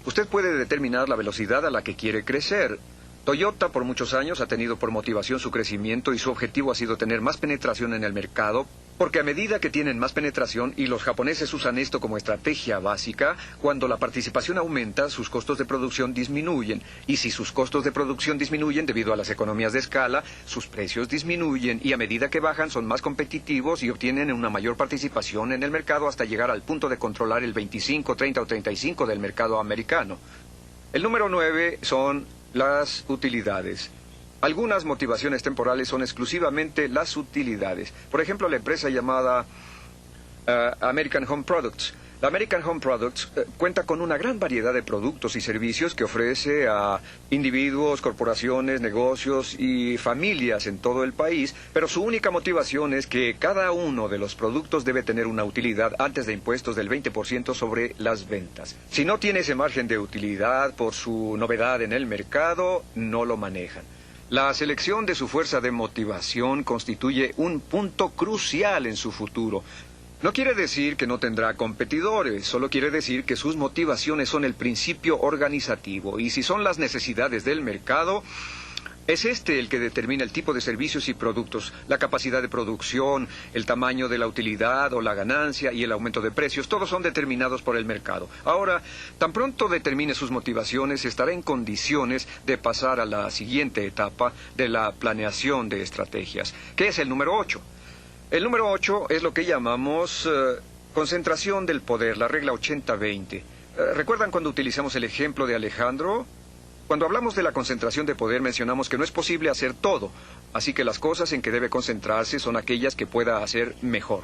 Usted puede determinar la velocidad a la que quiere crecer. Toyota por muchos años ha tenido por motivación su crecimiento y su objetivo ha sido tener más penetración en el mercado, porque a medida que tienen más penetración, y los japoneses usan esto como estrategia básica, cuando la participación aumenta, sus costos de producción disminuyen. Y si sus costos de producción disminuyen debido a las economías de escala, sus precios disminuyen y a medida que bajan son más competitivos y obtienen una mayor participación en el mercado hasta llegar al punto de controlar el 25, 30 o 35 del mercado americano. El número 9 son las utilidades. Algunas motivaciones temporales son exclusivamente las utilidades. Por ejemplo, la empresa llamada American Home Products. La American Home Products cuenta con una gran variedad de productos y servicios que ofrece a individuos, corporaciones, negocios y familias en todo el país, pero su única motivación es que cada uno de los productos debe tener una utilidad antes de impuestos del 20% sobre las ventas. Si no tiene ese margen de utilidad por su novedad en el mercado, no lo manejan. La selección de su fuerza de motivación constituye un punto crucial en su futuro. No quiere decir que no tendrá competidores, solo quiere decir que sus motivaciones son el principio organizativo, y si son las necesidades del mercado, es este el que determina el tipo de servicios y productos, la capacidad de producción, el tamaño de la utilidad o la ganancia y el aumento de precios, todos son determinados por el mercado. Ahora, tan pronto determine sus motivaciones, estará en condiciones de pasar a la siguiente etapa de la planeación de estrategias, que es el número 8. El número 8 es lo que llamamos concentración del poder, la regla 80-20. ¿Recuerdan cuando utilizamos el ejemplo de Alejandro? Cuando hablamos de la concentración de poder mencionamos que no es posible hacer todo, así que las cosas en que debe concentrarse son aquellas que pueda hacer mejor.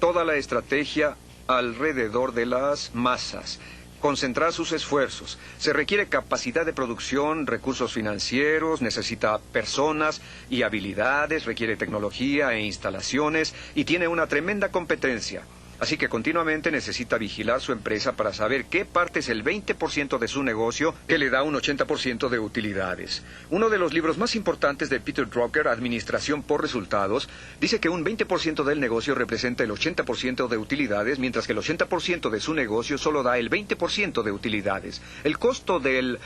Toda la estrategia alrededor de las masas. Concentrar sus esfuerzos. Se requiere capacidad de producción, recursos financieros, necesita personas y habilidades, requiere tecnología e instalaciones y tiene una tremenda competencia. Así que continuamente necesita vigilar su empresa para saber qué parte es el 20% de su negocio que le da un 80% de utilidades. Uno de los libros más importantes de Peter Drucker, Administración por Resultados, dice que un 20% del negocio representa el 80% de utilidades, mientras que el 80% de su negocio solo da el 20% de utilidades. El costo del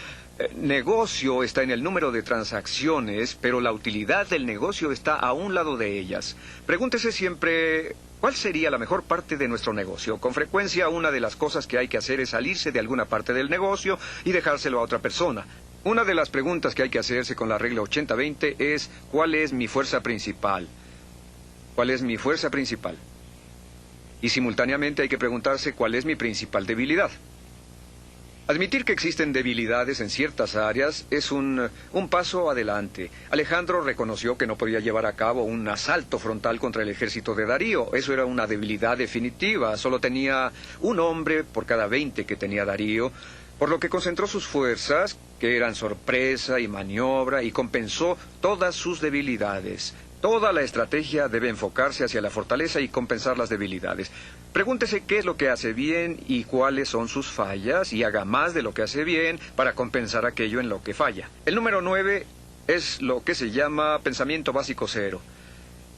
negocio está en el número de transacciones, pero la utilidad del negocio está a un lado de ellas. Pregúntese siempre, ¿cuál sería la mejor parte de nuestro negocio? Con frecuencia, una de las cosas que hay que hacer es salirse de alguna parte del negocio y dejárselo a otra persona. Una de las preguntas que hay que hacerse con la regla 80-20 es, ¿cuál es mi fuerza principal? ¿Cuál es mi fuerza principal? Y simultáneamente hay que preguntarse, ¿cuál es mi principal debilidad? Admitir que existen debilidades en ciertas áreas es un paso adelante. Alejandro reconoció que no podía llevar a cabo un asalto frontal contra el ejército de Darío. Eso era una debilidad definitiva. Solo tenía un hombre por cada 20 que tenía Darío, por lo que concentró sus fuerzas, que eran sorpresa y maniobra, y compensó todas sus debilidades. Toda la estrategia debe enfocarse hacia la fortaleza y compensar las debilidades. Pregúntese qué es lo que hace bien y cuáles son sus fallas, y haga más de lo que hace bien para compensar aquello en lo que falla. El número 9 es lo que se llama pensamiento básico cero.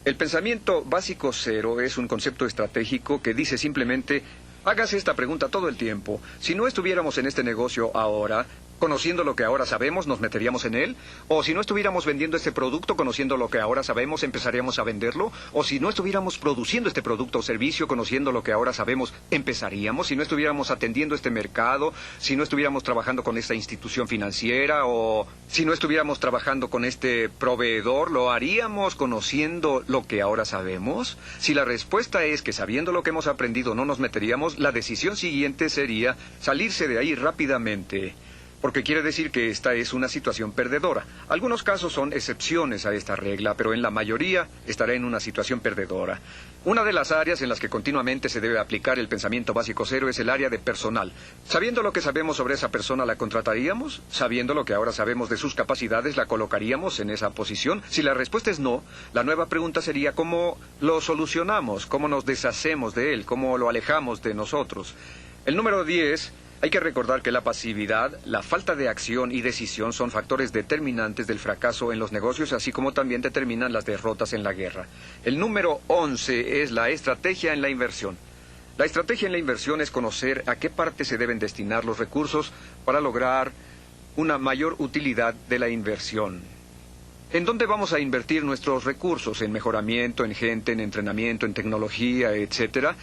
El pensamiento básico cero es un concepto estratégico que dice simplemente, Hágase esta pregunta todo el tiempo. Si no estuviéramos en este negocio ahora, conociendo lo que ahora sabemos, ¿nos meteríamos en él? ¿O si no estuviéramos vendiendo este producto, conociendo lo que ahora sabemos, empezaríamos a venderlo? ¿O si no estuviéramos produciendo este producto o servicio, conociendo lo que ahora sabemos, empezaríamos? Si no estuviéramos atendiendo este mercado, si no estuviéramos trabajando con esta institución financiera, o si no estuviéramos trabajando con este proveedor, ¿lo haríamos conociendo lo que ahora sabemos? Si la respuesta es que sabiendo lo que hemos aprendido no nos meteríamos, la decisión siguiente sería salirse de ahí rápidamente. Porque quiere decir que esta es una situación perdedora. Algunos casos son excepciones a esta regla, pero en la mayoría estará en una situación perdedora. Una de las áreas en las que continuamente se debe aplicar el pensamiento básico cero es el área de personal. Sabiendo lo que sabemos sobre esa persona, ¿la contrataríamos? Sabiendo lo que ahora sabemos de sus capacidades, ¿la colocaríamos en esa posición? Si la respuesta es no, la nueva pregunta sería ¿cómo lo solucionamos? ¿Cómo nos deshacemos de él? ¿Cómo lo alejamos de nosotros? El número 10... Hay que recordar que la pasividad, la falta de acción y decisión son factores determinantes del fracaso en los negocios, así como también determinan las derrotas en la guerra. El número 11 es la estrategia en la inversión. La estrategia en la inversión es conocer a qué parte se deben destinar los recursos para lograr una mayor utilidad de la inversión. ¿En dónde vamos a invertir nuestros recursos? ¿En mejoramiento, en gente, en entrenamiento, en tecnología, etcétera?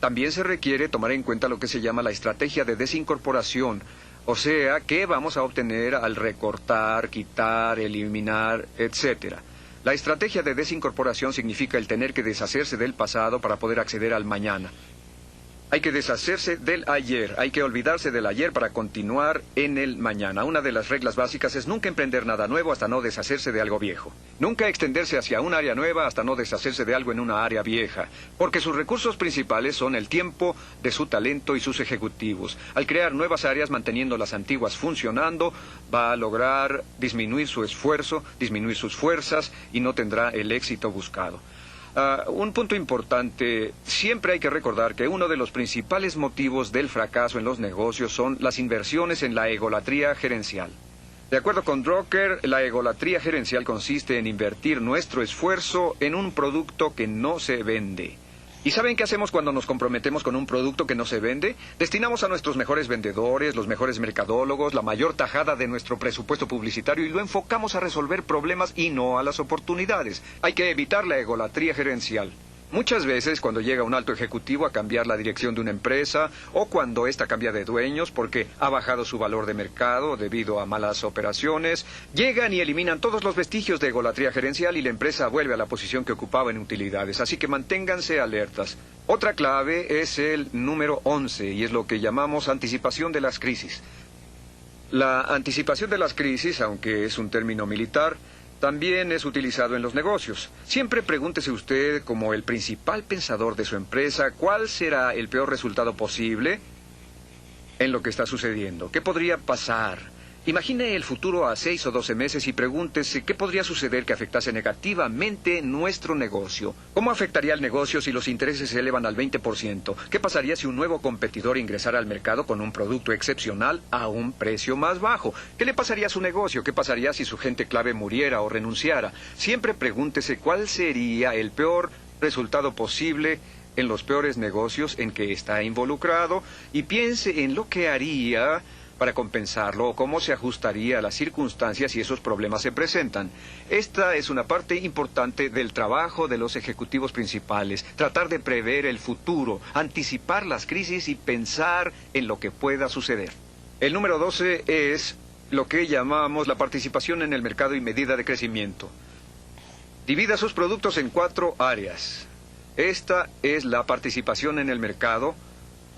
También se requiere tomar en cuenta lo que se llama la estrategia de desincorporación, o sea, qué vamos a obtener al recortar, quitar, eliminar, etcétera. La estrategia de desincorporación significa el tener que deshacerse del pasado para poder acceder al mañana. Hay que deshacerse del ayer, hay que olvidarse del ayer para continuar en el mañana. Una de las reglas básicas es nunca emprender nada nuevo hasta no deshacerse de algo viejo. Nunca extenderse hacia un área nueva hasta no deshacerse de algo en una área vieja, porque sus recursos principales son el tiempo de su talento y sus ejecutivos. Al crear nuevas áreas manteniendo las antiguas funcionando, va a lograr disminuir su esfuerzo, disminuir sus fuerzas y no tendrá el éxito buscado. Un punto importante, siempre hay que recordar que uno de los principales motivos del fracaso en los negocios son las inversiones en la egolatría gerencial. De acuerdo con Drucker, la egolatría gerencial consiste en invertir nuestro esfuerzo en un producto que no se vende. ¿Y saben qué hacemos cuando nos comprometemos con un producto que no se vende? Destinamos a nuestros mejores vendedores, los mejores mercadólogos, la mayor tajada de nuestro presupuesto publicitario y lo enfocamos a resolver problemas y no a las oportunidades. Hay que evitar la egolatría gerencial. Muchas veces cuando llega un alto ejecutivo a cambiar la dirección de una empresa o cuando ésta cambia de dueños porque ha bajado su valor de mercado debido a malas operaciones, llegan y eliminan todos los vestigios de egolatría gerencial y la empresa vuelve a la posición que ocupaba en utilidades. Así que manténganse alertas. Otra clave es el número 11 y es lo que llamamos anticipación de las crisis. La anticipación de las crisis, aunque es un término militar, también es utilizado en los negocios. Siempre pregúntese usted, como el principal pensador de su empresa, ¿cuál será el peor resultado posible en lo que está sucediendo? ¿Qué podría pasar? Imagine el futuro a 6 o 12 meses y pregúntese qué podría suceder que afectase negativamente nuestro negocio. ¿Cómo afectaría el negocio si los intereses se elevan al 20%? ¿Qué pasaría si un nuevo competidor ingresara al mercado con un producto excepcional a un precio más bajo? ¿Qué le pasaría a su negocio? ¿Qué pasaría si su gente clave muriera o renunciara? Siempre pregúntese cuál sería el peor resultado posible en los peores negocios en que está involucrado y piense en lo que haría para compensarlo o cómo se ajustaría a las circunstancias si esos problemas se presentan. Esta es una parte importante del trabajo de los ejecutivos principales, tratar de prever el futuro, anticipar las crisis y pensar en lo que pueda suceder. El número 12 es lo que llamamos la participación en el mercado y medida de crecimiento. Divida sus productos en 4 áreas. Esta es la participación en el mercado,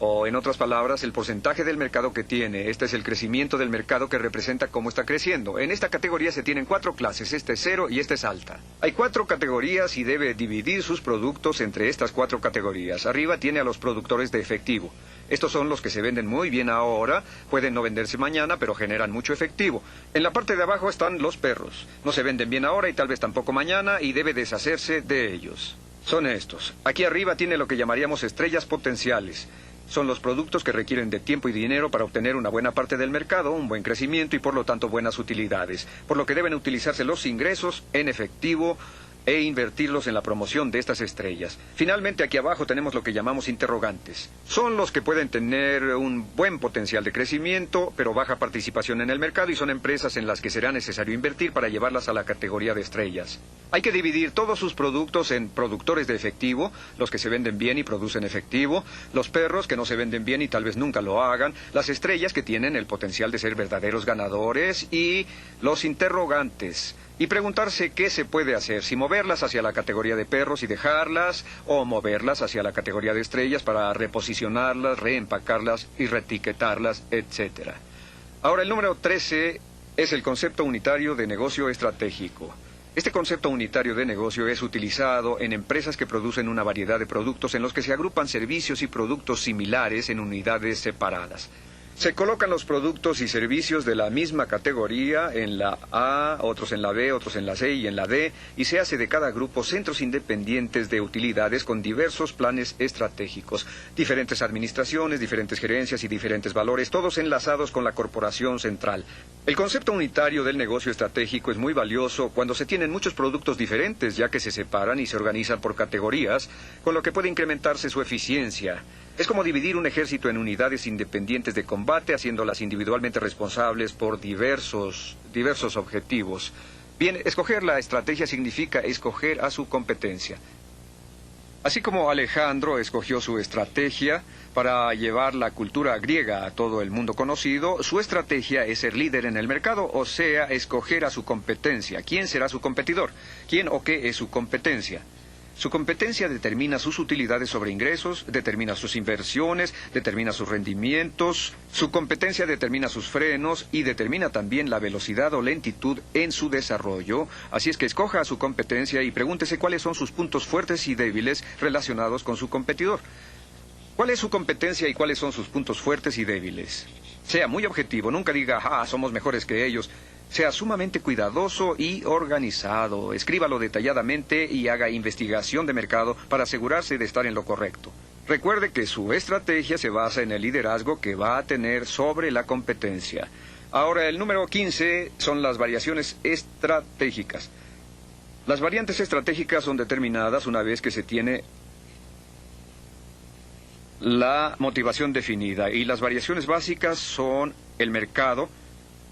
o en otras palabras, el porcentaje del mercado que tiene. Este es el crecimiento del mercado que representa cómo está creciendo. En esta categoría se tienen 4 clases, esta es 0 y esta es alta. Hay 4 categorías y debe dividir sus productos entre estas 4 categorías. Arriba tiene a los productores de efectivo. Estos son los que se venden muy bien ahora, pueden no venderse mañana, pero generan mucho efectivo. En la parte de abajo están los perros. No se venden bien ahora y tal vez tampoco mañana y debe deshacerse de ellos. Son estos. Aquí arriba tiene lo que llamaríamos estrellas potenciales. Son los productos que requieren de tiempo y dinero para obtener una buena parte del mercado, un buen crecimiento y por lo tanto buenas utilidades, por lo que deben utilizarse los ingresos en efectivo e invertirlos en la promoción de estas estrellas. Finalmente, aquí abajo tenemos lo que llamamos interrogantes. Son los que pueden tener un buen potencial de crecimiento, pero baja participación en el mercado, y son empresas en las que será necesario invertir para llevarlas a la categoría de estrellas. Hay que dividir todos sus productos en productores de efectivo, los que se venden bien y producen efectivo, los perros que no se venden bien y tal vez nunca lo hagan, las estrellas que tienen el potencial de ser verdaderos ganadores, y los interrogantes. Y preguntarse qué se puede hacer, si moverlas hacia la categoría de perros y dejarlas, o moverlas hacia la categoría de estrellas para reposicionarlas, reempacarlas y reetiquetarlas, etc. Ahora, el número 13 es el concepto unitario de negocio estratégico. Este concepto unitario de negocio es utilizado en empresas que producen una variedad de productos en los que se agrupan servicios y productos similares en unidades separadas. Se colocan los productos y servicios de la misma categoría en la A, otros en la B, otros en la C y en la D, y se hace de cada grupo centros independientes de utilidades con diversos planes estratégicos, diferentes administraciones, diferentes gerencias y diferentes valores, todos enlazados con la corporación central. El concepto unitario del negocio estratégico es muy valioso cuando se tienen muchos productos diferentes, ya que se separan y se organizan por categorías, con lo que puede incrementarse su eficiencia. Es como dividir un ejército en unidades independientes de combate, haciéndolas individualmente responsables por diversos objetivos. Bien, escoger la estrategia significa escoger a su competencia. Así como Alejandro escogió su estrategia para llevar la cultura griega a todo el mundo conocido, su estrategia es ser líder en el mercado, o sea, escoger a su competencia. ¿Quién será su competidor? ¿Quién o qué es su competencia? Su competencia determina sus utilidades sobre ingresos, determina sus inversiones, determina sus rendimientos, su competencia determina sus frenos y determina también la velocidad o lentitud en su desarrollo. Así es que escoja a su competencia y pregúntese cuáles son sus puntos fuertes y débiles relacionados con su competidor. ¿Cuál es su competencia y cuáles son sus puntos fuertes y débiles? Sea muy objetivo, nunca diga, somos mejores que ellos. Sea sumamente cuidadoso y organizado. Escríbalo detalladamente y haga investigación de mercado para asegurarse de estar en lo correcto. Recuerde que su estrategia se basa en el liderazgo que va a tener sobre la competencia. Ahora, el número 15 son las variaciones estratégicas. Las variantes estratégicas son determinadas una vez que se tiene la motivación definida, y las variaciones básicas son el mercado.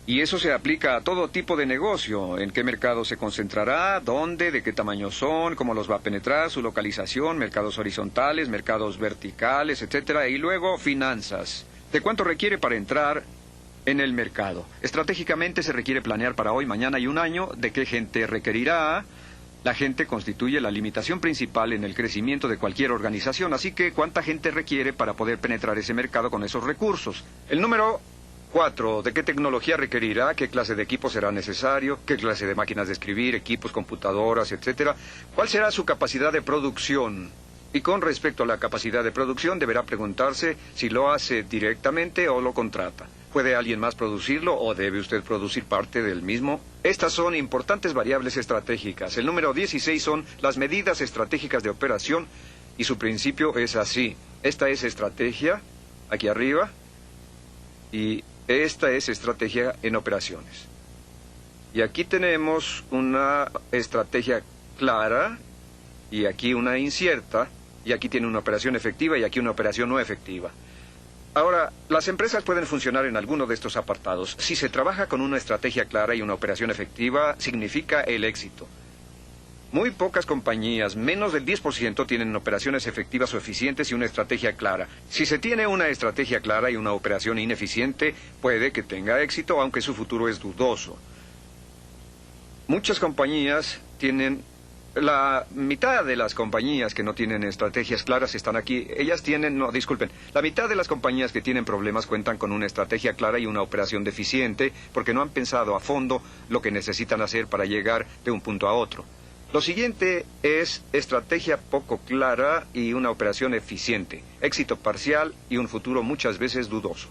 Y eso se aplica a todo tipo de negocio. ¿En qué mercado se concentrará? ¿Dónde? ¿De qué tamaño son? ¿Cómo los va a penetrar? ¿Su localización? ¿Mercados horizontales? ¿Mercados verticales? Etcétera. Y luego, finanzas. ¿De cuánto requiere para entrar en el mercado? Estratégicamente se requiere planear para hoy, mañana y un año. ¿De qué gente requerirá? La gente constituye la limitación principal en el crecimiento de cualquier organización. Así que, ¿cuánta gente requiere para poder penetrar ese mercado con esos recursos? El número 4. ¿De qué tecnología requerirá? ¿Qué clase de equipo será necesario? ¿Qué clase de máquinas de escribir, equipos, computadoras, etcétera? ¿Cuál será su capacidad de producción? Y con respecto a la capacidad de producción, deberá preguntarse si lo hace directamente o lo contrata. ¿Puede alguien más producirlo o debe usted producir parte del mismo? Estas son importantes variables estratégicas. El número 16 son las medidas estratégicas de operación, y su principio es así. Esta es estrategia, aquí arriba, y esta es estrategia en operaciones. Y aquí tenemos una estrategia clara, y aquí una incierta, y aquí tiene una operación efectiva, y aquí una operación no efectiva. Ahora, las empresas pueden funcionar en alguno de estos apartados. Si se trabaja con una estrategia clara y una operación efectiva, significa el éxito. Muy pocas compañías, menos del 10%, tienen operaciones efectivas o eficientes y una estrategia clara. Si se tiene una estrategia clara y una operación ineficiente, puede que tenga éxito, aunque su futuro es dudoso. Muchas compañías tienen... La mitad de las compañías que no tienen estrategias claras están aquí. La mitad de las compañías que tienen problemas cuentan con una estrategia clara y una operación deficiente porque no han pensado a fondo lo que necesitan hacer para llegar de un punto a otro. Lo siguiente es estrategia poco clara y una operación eficiente, éxito parcial y un futuro muchas veces dudoso.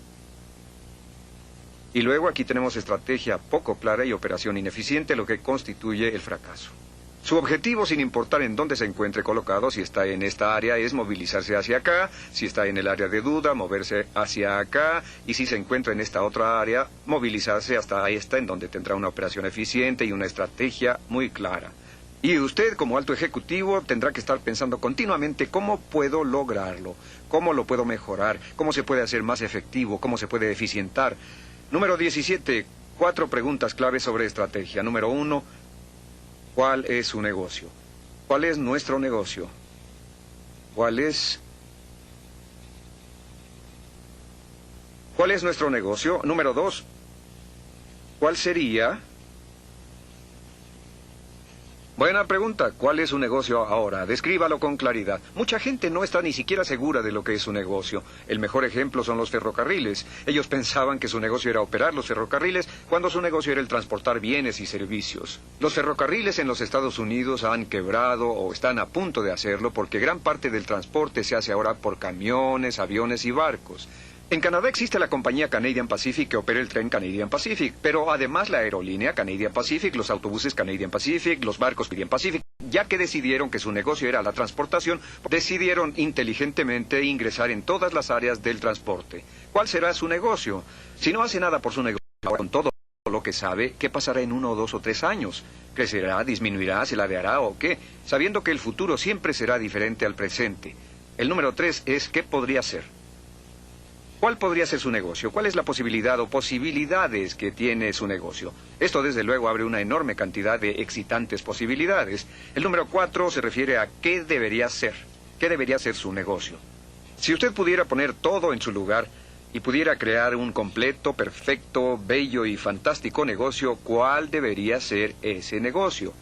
Y luego aquí tenemos estrategia poco clara y operación ineficiente, lo que constituye el fracaso. Su objetivo, sin importar en dónde se encuentre colocado, si está en esta área, es movilizarse hacia acá, si está en el área de duda, moverse hacia acá, y si se encuentra en esta otra área, movilizarse hasta esta, en donde tendrá una operación eficiente y una estrategia muy clara. Y usted, como alto ejecutivo, tendrá que estar pensando continuamente cómo puedo lograrlo, cómo lo puedo mejorar, cómo se puede hacer más efectivo, cómo se puede eficientar. Número 17, 4 preguntas claves sobre estrategia. Número 1, ¿cuál es su negocio? ¿Cuál es nuestro negocio? ¿Cuál es nuestro negocio? Número 2, ¿cuál sería? Buena pregunta. ¿Cuál es su negocio ahora? Descríbalo con claridad. Mucha gente no está ni siquiera segura de lo que es su negocio. El mejor ejemplo son los ferrocarriles. Ellos pensaban que su negocio era operar los ferrocarriles cuando su negocio era el transportar bienes y servicios. Los ferrocarriles en los Estados Unidos han quebrado o están a punto de hacerlo porque gran parte del transporte se hace ahora por camiones, aviones y barcos. En Canadá existe la compañía Canadian Pacific que opera el tren Canadian Pacific, pero además la aerolínea Canadian Pacific, los autobuses Canadian Pacific, los barcos Canadian Pacific, ya que decidieron que su negocio era la transportación, decidieron inteligentemente ingresar en todas las áreas del transporte. ¿Cuál será su negocio? Si no hace nada por su negocio, con todo lo que sabe, ¿qué pasará en 1, 2 o 3 años? ¿Crecerá, disminuirá, se ladeará o qué? Sabiendo que el futuro siempre será diferente al presente. El número 3 es ¿qué podría ser? ¿Cuál podría ser su negocio? ¿Cuál es la posibilidad o posibilidades que tiene su negocio? Esto, desde luego, abre una enorme cantidad de excitantes posibilidades. El número 4 se refiere a qué debería ser. ¿Qué debería ser su negocio? Si usted pudiera poner todo en su lugar y pudiera crear un completo, perfecto, bello y fantástico negocio, ¿cuál debería ser ese negocio?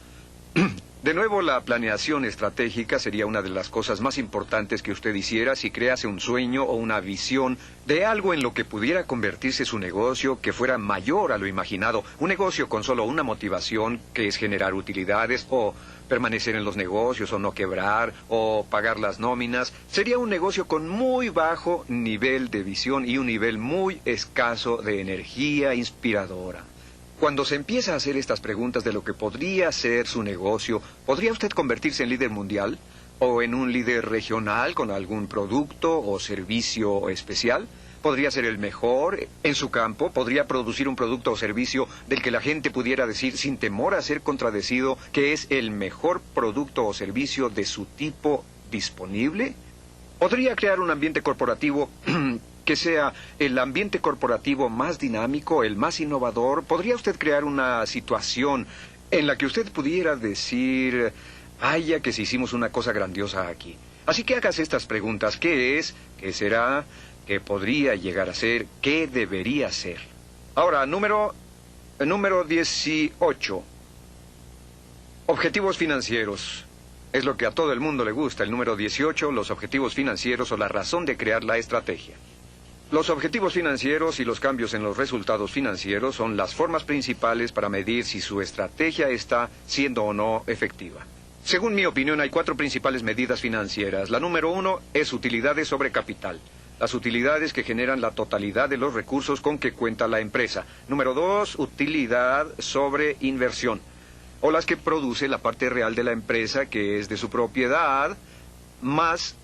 De nuevo, la planeación estratégica sería una de las cosas más importantes que usted hiciera si crease un sueño o una visión de algo en lo que pudiera convertirse su negocio que fuera mayor a lo imaginado. Un negocio con solo una motivación, que es generar utilidades o permanecer en los negocios o no quebrar o pagar las nóminas. Sería un negocio con muy bajo nivel de visión y un nivel muy escaso de energía inspiradora. Cuando se empieza a hacer estas preguntas de lo que podría ser su negocio, ¿podría usted convertirse en líder mundial? ¿O en un líder regional con algún producto o servicio especial? ¿Podría ser el mejor en su campo? ¿Podría producir un producto o servicio del que la gente pudiera decir sin temor a ser contradecido que es el mejor producto o servicio de su tipo disponible? ¿Podría crear un ambiente corporativo que sea el ambiente corporativo más dinámico, el más innovador? ¿Podría usted crear una situación en la que usted pudiera decir, vaya que si hicimos una cosa grandiosa aquí? Así que hagas estas preguntas: ¿qué es? ¿Qué será? ¿Qué podría llegar a ser? ¿Qué debería ser? Ahora, número 18. Objetivos financieros. Es lo que a todo el mundo le gusta. El número 18, los objetivos financieros o la razón de crear la estrategia. Los objetivos financieros y los cambios en los resultados financieros son las formas principales para medir si su estrategia está siendo o no efectiva. Según mi opinión, hay 4 principales medidas financieras. La número 1 es utilidades sobre capital. Las utilidades que generan la totalidad de los recursos con que cuenta la empresa. Número 2, utilidad sobre inversión, o las que produce la parte real de la empresa, que es de su propiedad, más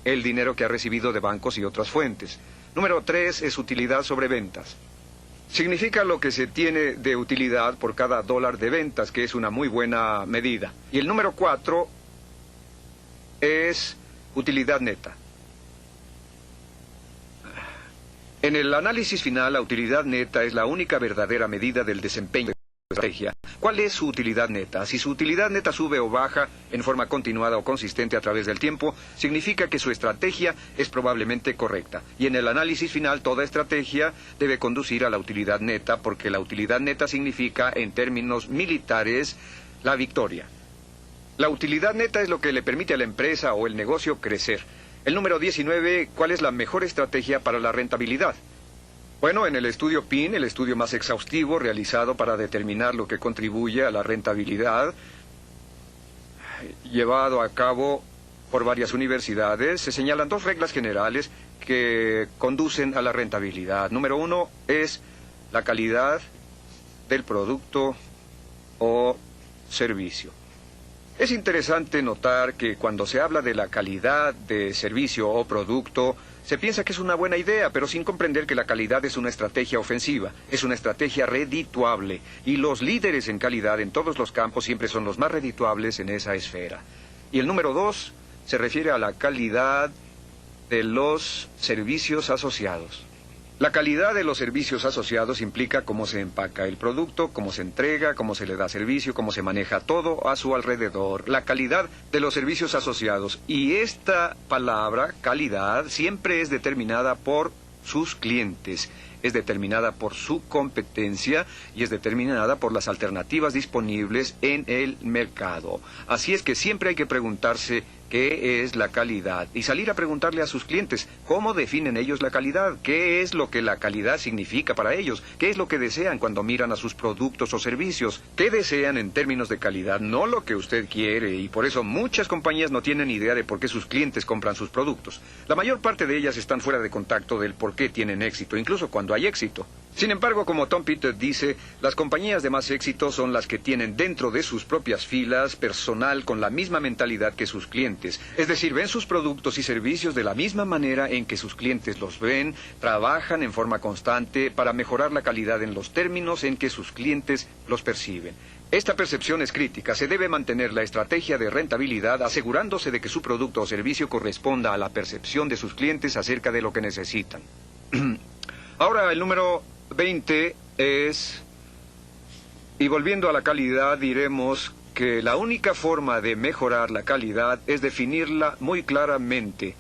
el dinero que ha recibido de bancos y otras fuentes. Número 3 es utilidad sobre ventas. Significa lo que se tiene de utilidad por cada $1 de ventas, que es una muy buena medida. Y el número 4 es utilidad neta. En el análisis final, la utilidad neta es la única verdadera medida del desempeño de la estrategia. ¿Cuál es su utilidad neta? Si su utilidad neta sube o baja en forma continuada o consistente a través del tiempo, significa que su estrategia es probablemente correcta. Y en el análisis final, toda estrategia debe conducir a la utilidad neta, porque la utilidad neta significa, en términos militares, la victoria. La utilidad neta es lo que le permite a la empresa o el negocio crecer. El número 19, ¿cuál es la mejor estrategia para la rentabilidad? Bueno, en el estudio PIN, el estudio más exhaustivo realizado para determinar lo que contribuye a la rentabilidad, llevado a cabo por varias universidades, se señalan 2 reglas generales que conducen a la rentabilidad. Número 1 es la calidad del producto o servicio. Es interesante notar que cuando se habla de la calidad de servicio o producto, se piensa que es una buena idea, pero sin comprender que la calidad es una estrategia ofensiva, es una estrategia redituable, y los líderes en calidad en todos los campos siempre son los más redituables en esa esfera. Y el número 2 se refiere a la calidad de los servicios asociados. La calidad de los servicios asociados implica cómo se empaca el producto, cómo se entrega, cómo se le da servicio, cómo se maneja todo a su alrededor. La calidad de los servicios asociados. Y esta palabra, calidad, siempre es determinada por sus clientes, es determinada por su competencia y es determinada por las alternativas disponibles en el mercado. Así es que siempre hay que preguntarse qué es la calidad y salir a preguntarle a sus clientes cómo definen ellos la calidad, qué es lo que la calidad significa para ellos, qué es lo que desean cuando miran a sus productos o servicios, qué desean en términos de calidad, no lo que usted quiere, y por eso muchas compañías no tienen idea de por qué sus clientes compran sus productos. La mayor parte de ellas están fuera de contacto del por qué tienen éxito, incluso cuando hay éxito. Sin embargo, como Tom Peters dice, las compañías de más éxito son las que tienen dentro de sus propias filas personal con la misma mentalidad que sus clientes. Es decir, ven sus productos y servicios de la misma manera en que sus clientes los ven, trabajan en forma constante para mejorar la calidad en los términos en que sus clientes los perciben. Esta percepción es crítica. Se debe mantener la estrategia de rentabilidad asegurándose de que su producto o servicio corresponda a la percepción de sus clientes acerca de lo que necesitan. Ahora, el número 20 es, y volviendo a la calidad, diremos que la única forma de mejorar la calidad es definirla muy claramente.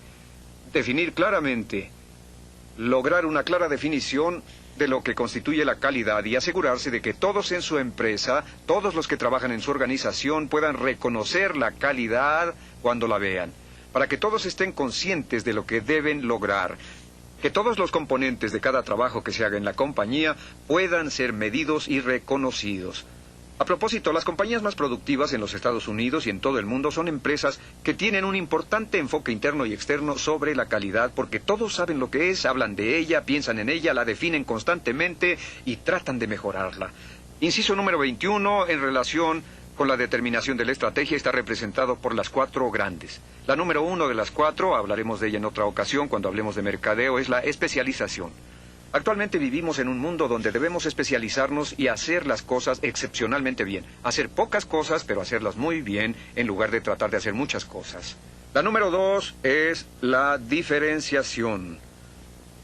Definir claramente, lograr una clara definición de lo que constituye la calidad y asegurarse de que todos en su empresa, todos los que trabajan en su organización puedan reconocer la calidad cuando la vean, para que todos estén conscientes de lo que deben lograr. Que todos los componentes de cada trabajo que se haga en la compañía puedan ser medidos y reconocidos. A propósito, las compañías más productivas en los Estados Unidos y en todo el mundo son empresas que tienen un importante enfoque interno y externo sobre la calidad porque todos saben lo que es, hablan de ella, piensan en ella, la definen constantemente y tratan de mejorarla. Inciso número 21, en relación con la determinación de la estrategia, está representado por las 4 grandes. La número 1 de las 4, hablaremos de ella en otra ocasión cuando hablemos de mercadeo, es la especialización. Actualmente vivimos en un mundo donde debemos especializarnos y hacer las cosas excepcionalmente bien. Hacer pocas cosas, pero hacerlas muy bien, en lugar de tratar de hacer muchas cosas. La número 2 es la diferenciación.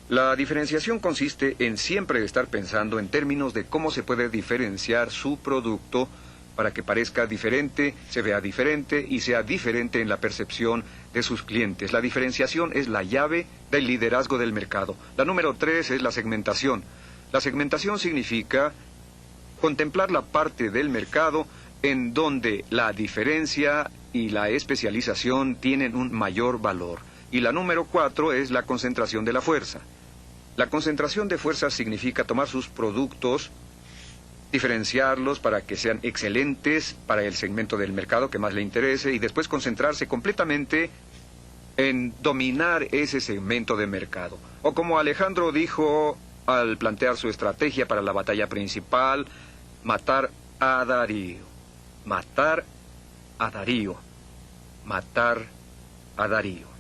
La diferenciación consiste en siempre estar pensando en términos de cómo se puede diferenciar su producto para que parezca diferente, se vea diferente y sea diferente en la percepción de sus clientes. La diferenciación es la llave del liderazgo del mercado. La número 3 es la segmentación. La segmentación significa contemplar la parte del mercado en donde la diferencia y la especialización tienen un mayor valor. Y la número 4 es la concentración de la fuerza. La concentración de fuerzas significa tomar sus productos, diferenciarlos para que sean excelentes para el segmento del mercado que más le interese y después concentrarse completamente en dominar ese segmento de mercado. O como Alejandro dijo al plantear su estrategia para la batalla principal, matar a Darío. Matar a Darío. Matar a Darío.